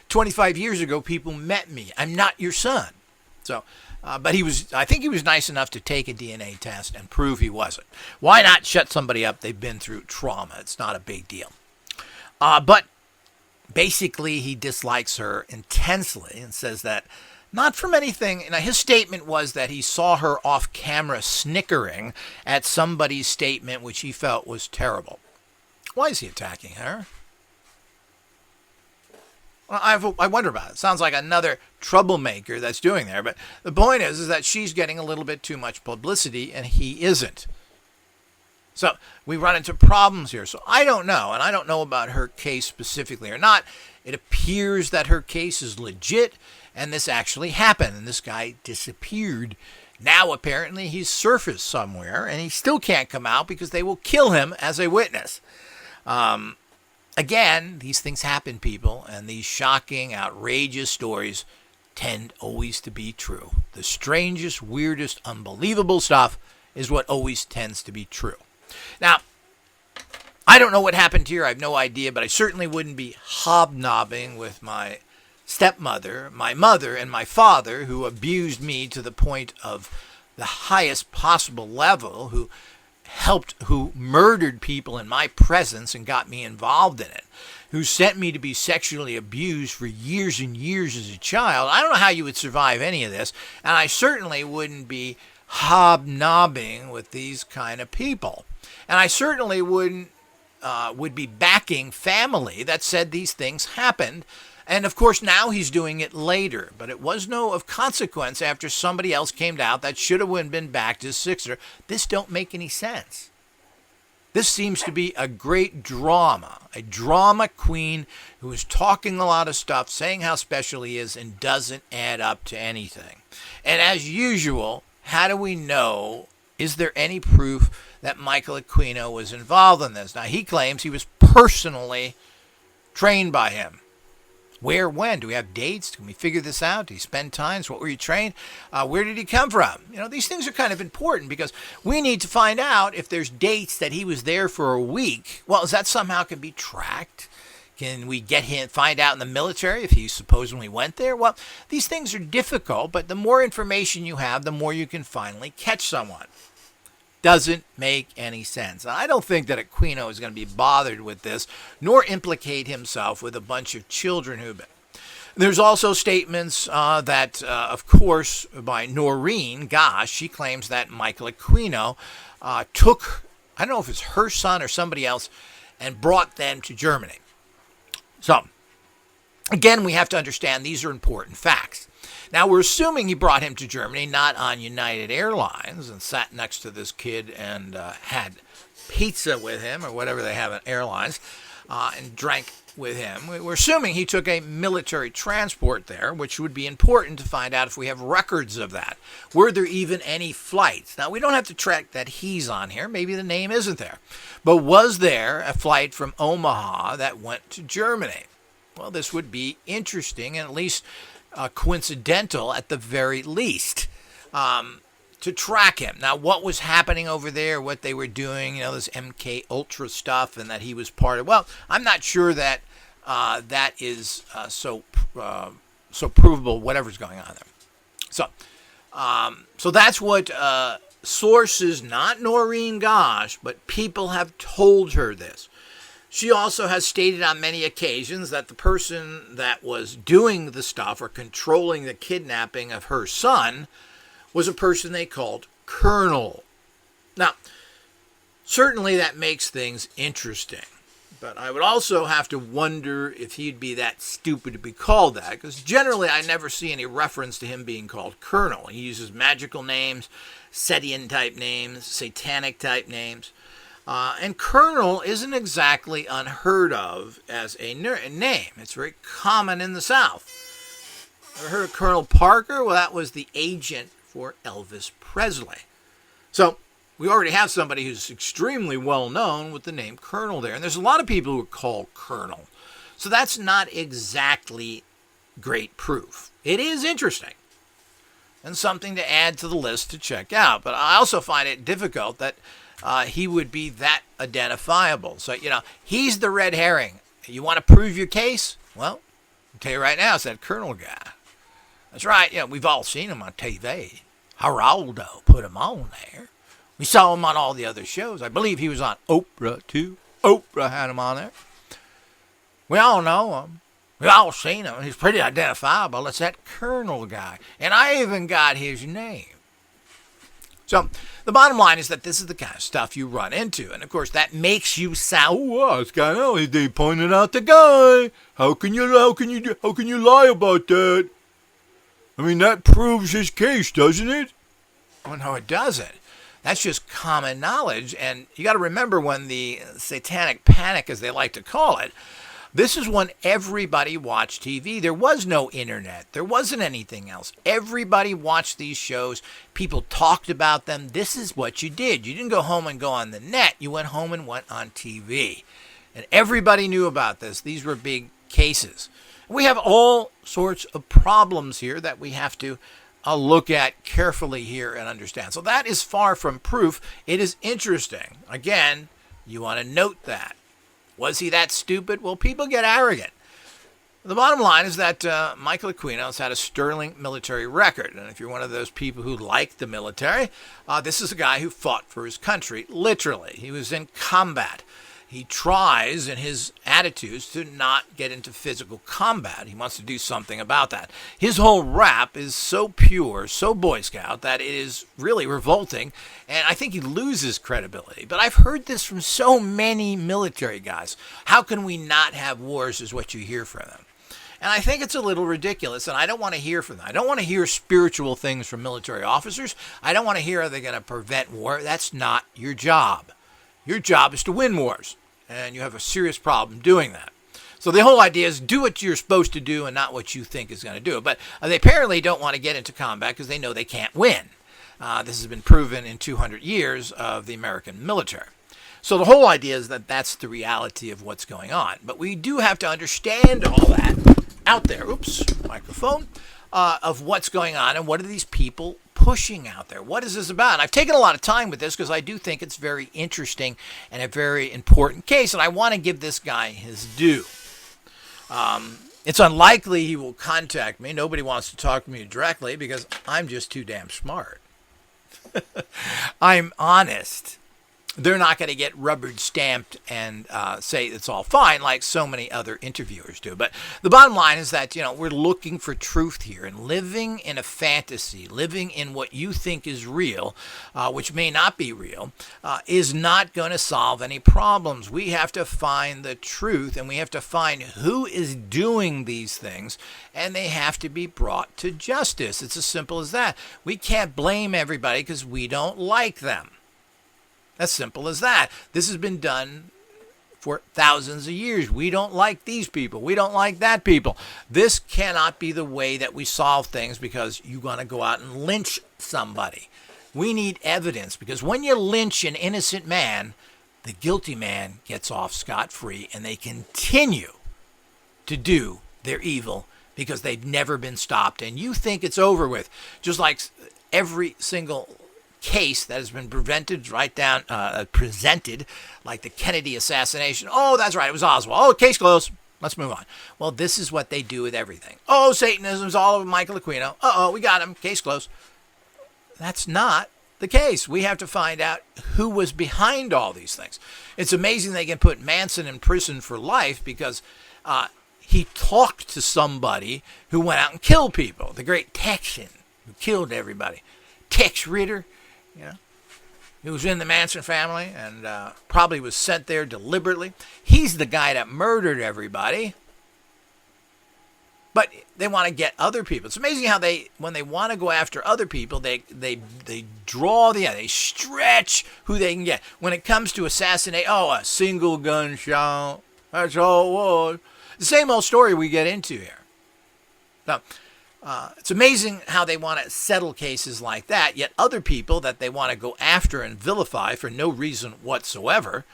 25 years ago, people met me. I'm not your son. So, but I think he was nice enough to take a DNA test and prove he wasn't. Why not shut somebody up? They've been through trauma. It's not a big deal. But basically, he dislikes her intensely and says that not from anything. Now, his statement was that he saw her off camera snickering at somebody's statement, which he felt was terrible. Why is he attacking her? Well, I wonder about it. Sounds like another troublemaker that's doing there. But the point is that she's getting a little bit too much publicity, and he isn't. So we run into problems here. So I don't know, and I don't know about her case specifically or not. It appears that her case is legit, and this actually happened, and this guy disappeared. Now apparently he's surfaced somewhere, and he still can't come out because they will kill him as a witness. Again, these things happen, people, and these shocking, outrageous stories tend always to be true. The strangest, weirdest, unbelievable stuff is what always tends to be true. Now, I don't know what happened here. I have no idea, but I certainly wouldn't be hobnobbing with my stepmother, my mother, and my father, who abused me to the point of the highest possible level, who murdered people in my presence and got me involved in it, who sent me to be sexually abused for years and years as a child. I don't know how you would survive any of this, and I certainly wouldn't be hobnobbing with these kind of people. And I certainly would be backing family that said these things happened. And of course, now he's doing it later. But it was no of consequence after somebody else came out that should have been backed as sister. This don't make any sense. This seems to be a great drama. A drama queen who is talking a lot of stuff, saying how special he is, and doesn't add up to anything. And as usual, how do we know? Is there any proof that Michael Aquino was involved in this? Now, he claims he was personally trained by him. Where, when? Do we have dates? Can we figure this out? Do you spend times? What were you trained? Where did he come from? These things are kind of important because we need to find out if there's dates that he was there for a week. Well, is that somehow can be tracked? Can we find out in the military if he supposedly went there? Well, these things are difficult, but the more information you have, the more you can finally catch someone. Doesn't make any sense. I don't think that Aquino is going to be bothered with this, nor implicate himself with a bunch of children who've been. There's also statements that, of course, by Noreen Gosh, she claims that Michael Aquino took, I don't know if it's her son or somebody else, and brought them to Germany. So, again, we have to understand these are important facts. Now, we're assuming he brought him to Germany, not on United Airlines, and sat next to this kid and had pizza with him, or whatever they have at airlines, and drank with him. We're assuming he took a military transport there, which would be important to find out if we have records of that. Were there even any flights? Now, we don't have to track that he's on here. Maybe the name isn't there. But was there a flight from Omaha that went to Germany? Well, this would be interesting and at least coincidental at the very least. To track him. Now, what was happening over there, what they were doing, this MK Ultra stuff, and that he was part of. Well, I'm not sure that that is so provable, whatever's going on there. So that's what sources, not Noreen Gosh, but people have told her this. She also has stated on many occasions that the person that was doing the stuff or controlling the kidnapping of her son was a person they called Colonel. Now, certainly that makes things interesting, but I would also have to wonder if he'd be that stupid to be called that, because generally I never see any reference to him being called Colonel. He uses magical names, Setian-type names, Satanic type names, and Colonel isn't exactly unheard of as a name. It's very common in the South. Ever heard of Colonel Parker? Well, that was the agent for Elvis Presley. So we already have somebody who's extremely well known with the name Colonel there. And there's a lot of people who are called Colonel. So that's not exactly great proof. It is interesting and something to add to the list to check out. But I also find it difficult that he would be that identifiable. So, he's the red herring. You want to prove your case? Well, I'll tell you right now, it's that Colonel guy. That's right. We've all seen him on TV. Geraldo put him on there. We saw him on all the other shows. I believe he was on Oprah, too. Oprah had him on there. We all know him. We've all seen him. He's pretty identifiable. It's that Colonel guy. And I even got his name. So the bottom line is that this is the kind of stuff you run into. And, of course, that makes you sound, it's kind of, they pointed out the guy. How can you lie about that? I mean, that proves his case, doesn't it? Oh, no, it doesn't. That's just common knowledge. And you got to remember when the Satanic Panic, as they like to call it, this is when everybody watched TV. There was no internet. There wasn't anything else. Everybody watched these shows. People talked about them. This is what you did. You didn't go home and go on the net. You went home and went on TV. And everybody knew about this. These were big cases. We have all sorts of problems here that we have to look at carefully here and understand. So that is far from proof. It is interesting. Again, you want to note that. Was he that stupid? Well, people get arrogant. The bottom line is that Michael Aquino has had a sterling military record. And if you're one of those people who like the military, this is a guy who fought for his country, literally. He was in combat. He tries in his attitudes to not get into physical combat. He wants to do something about that. His whole rap is so pure, so Boy Scout, that it is really revolting, and I think he loses credibility. But I've heard this from so many military guys. How can we not have wars is what you hear from them. And I think it's a little ridiculous, and I don't want to hear from them. I don't want to hear spiritual things from military officers. I don't want to hear are they going to prevent war. That's not your job. Your job is to win wars. And you have a serious problem doing that. So the whole idea is do what you're supposed to do and not what you think is going to do it. But they apparently don't want to get into combat because they know they can't win. This has been proven in 200 years of the American military. So the whole idea is that that's the reality of what's going on. But we do have to understand all that out there. Oops, microphone. Of what's going on and what are these people pushing out there? What is this about? And I've taken a lot of time with this because I do think it's very interesting and a very important case, and I want to give this guy his due. It's unlikely he will contact me. Nobody wants to talk to me directly because I'm just too damn smart. I'm honest. they're not going to get rubber stamped and say it's all fine like so many other interviewers do. But the bottom line is that, we're looking for truth here, and living in a fantasy, living in what you think is real, which may not be real, is not going to solve any problems. We have to find the truth, and we have to find who is doing these things, and they have to be brought to justice. It's as simple as that. We can't blame everybody because we don't like them. As simple as that. This has been done for thousands of years. We don't like these people. We don't like that people. This cannot be the way that we solve things because you're going to go out and lynch somebody. We need evidence, because when you lynch an innocent man, the guilty man gets off scot-free, and they continue to do their evil because they've never been stopped. And you think it's over with, just like every single case that has been presented, like the Kennedy assassination. Oh, that's right, it was Oswald. Oh, case closed. Let's move on. Well, this is what they do with everything. Oh, Satanism's all over Michael Aquino. We got him. Case closed. That's not the case. We have to find out who was behind all these things. It's amazing they can put Manson in prison for life because he talked to somebody who went out and killed people. The great Texan who killed everybody. Tex Ritter. He was in the Manson family and probably was sent there deliberately. He's the guy that murdered everybody. But they want to get other people. It's amazing how when they want to go after other people, they stretch who they can get. When it comes to assassinate, a single gunshot. That's all it was. The same old story we get into here. Now, it's amazing how they want to settle cases like that, yet other people that they want to go after and vilify for no reason whatsoever.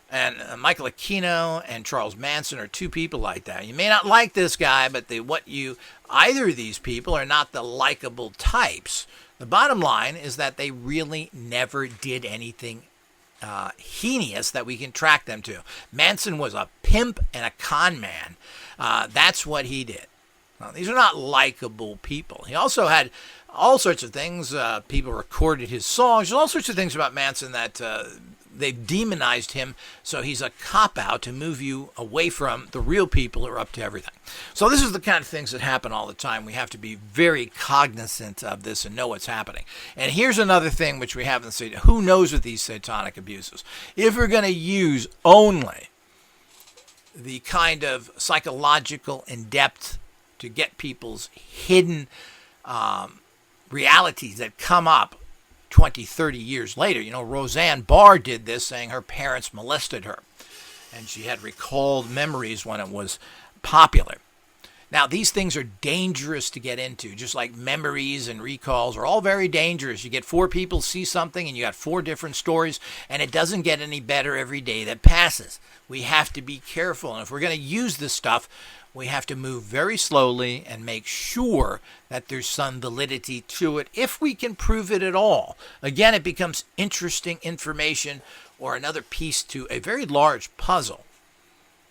And Michael Aquino and Charles Manson are two people like that. You may not like this guy, but either of these people are not the likable types. The bottom line is that they really never did anything heinous that we can track them to. Manson was a pimp and a con man. That's what he did. These are not likable people. He also had all sorts of things. People recorded his songs. There's all sorts of things about Manson that they've demonized him, so he's a cop-out to move you away from the real people who are up to everything. So this is the kind of things that happen all the time. We have to be very cognizant of this and know what's happening. And here's another thing which we haven't seen. Who knows with these satanic abuses? If we're going to use only the kind of psychological in-depth to get people's hidden realities that come up 20, 30 years later. Roseanne Barr did this, saying her parents molested her. And she had recalled memories when it was popular. Now, these things are dangerous to get into, just like memories and recalls are all very dangerous. You get 4 people see something, and you got 4 different stories, and it doesn't get any better every day that passes. We have to be careful. And if we're going to use this stuff, we have to move very slowly and make sure that there's some validity to it, if we can prove it at all. Again, it becomes interesting information or another piece to a very large puzzle.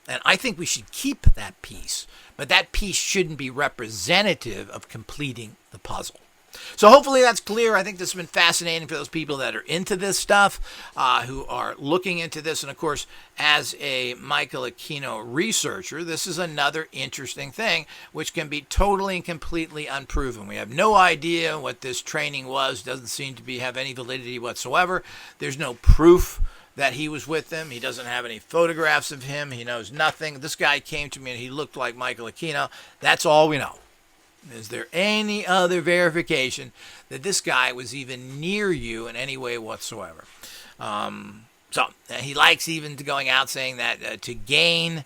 And I think we should keep that piece, but that piece shouldn't be representative of completing the puzzle. So hopefully that's clear. I think this has been fascinating for those people that are into this stuff, who are looking into this. And of course, as a Michael Aquino researcher, this is another interesting thing which can be totally and completely unproven. We have no idea what this training was. Doesn't seem to have any validity whatsoever. There's no proof that he was with them. He doesn't have any photographs of him. He knows nothing. This guy came to me and he looked like Michael Aquino. That's all we know. Is there any other verification that this guy was even near you in any way whatsoever? So he likes even to going out saying that to gain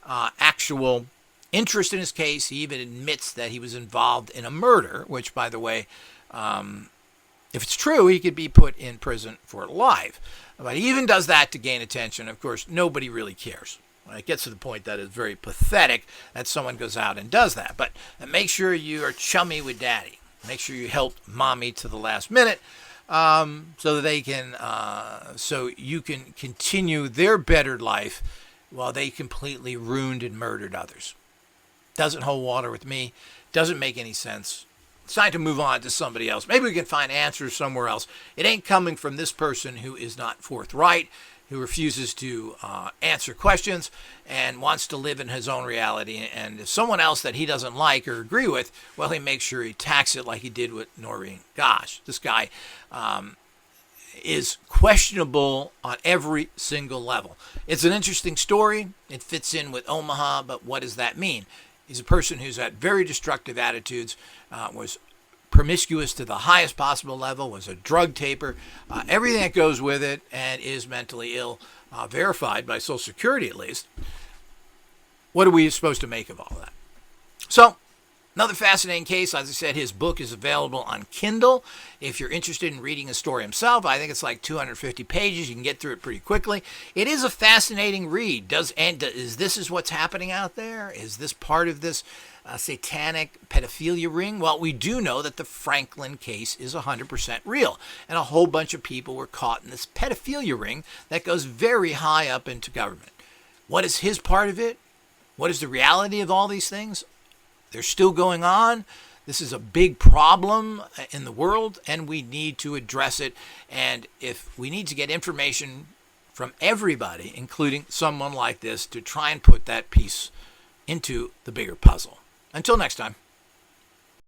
actual interest in his case, he even admits that he was involved in a murder, which, by the way, if it's true, he could be put in prison for life. But he even does that to gain attention. Of course, nobody really cares. It gets to the point that it's very pathetic that someone goes out and does that. But make sure you are chummy with daddy. Make sure you help mommy to the last minute, so that they can, so you can continue their bettered life while they completely ruined and murdered others. Doesn't hold water with me. Doesn't make any sense. It's time to move on to somebody else. Maybe we can find answers somewhere else. It ain't coming from this person who is not forthright, who refuses to answer questions and wants to live in his own reality. And if someone else that he doesn't like or agree with, well, he makes sure he attacks it like he did with Noreen. Gosh, this guy is questionable on every single level. It's an interesting story. It fits in with Omaha, but what does that mean? He's a person who's had very destructive attitudes, was promiscuous to the highest possible level, was a drug taper, everything that goes with it, and is mentally ill, verified by Social Security at least. What are we supposed to make of all that? So, another fascinating case. As I said, his book is available on Kindle. If you're interested in reading the story himself, I think it's like 250 pages. You can get through it pretty quickly. It is a fascinating read. Is this what's happening out there? Is this part of this satanic pedophilia ring? Well, we do know that the Franklin case is 100% real, and a whole bunch of people were caught in this pedophilia ring that goes very high up into government. What is his part of it? What is the reality of all these things? They're still going on. This is a big problem in the world, and we need to address it. And if we need to get information from everybody, including someone like this, to try and put that piece into the bigger puzzle. Until next time.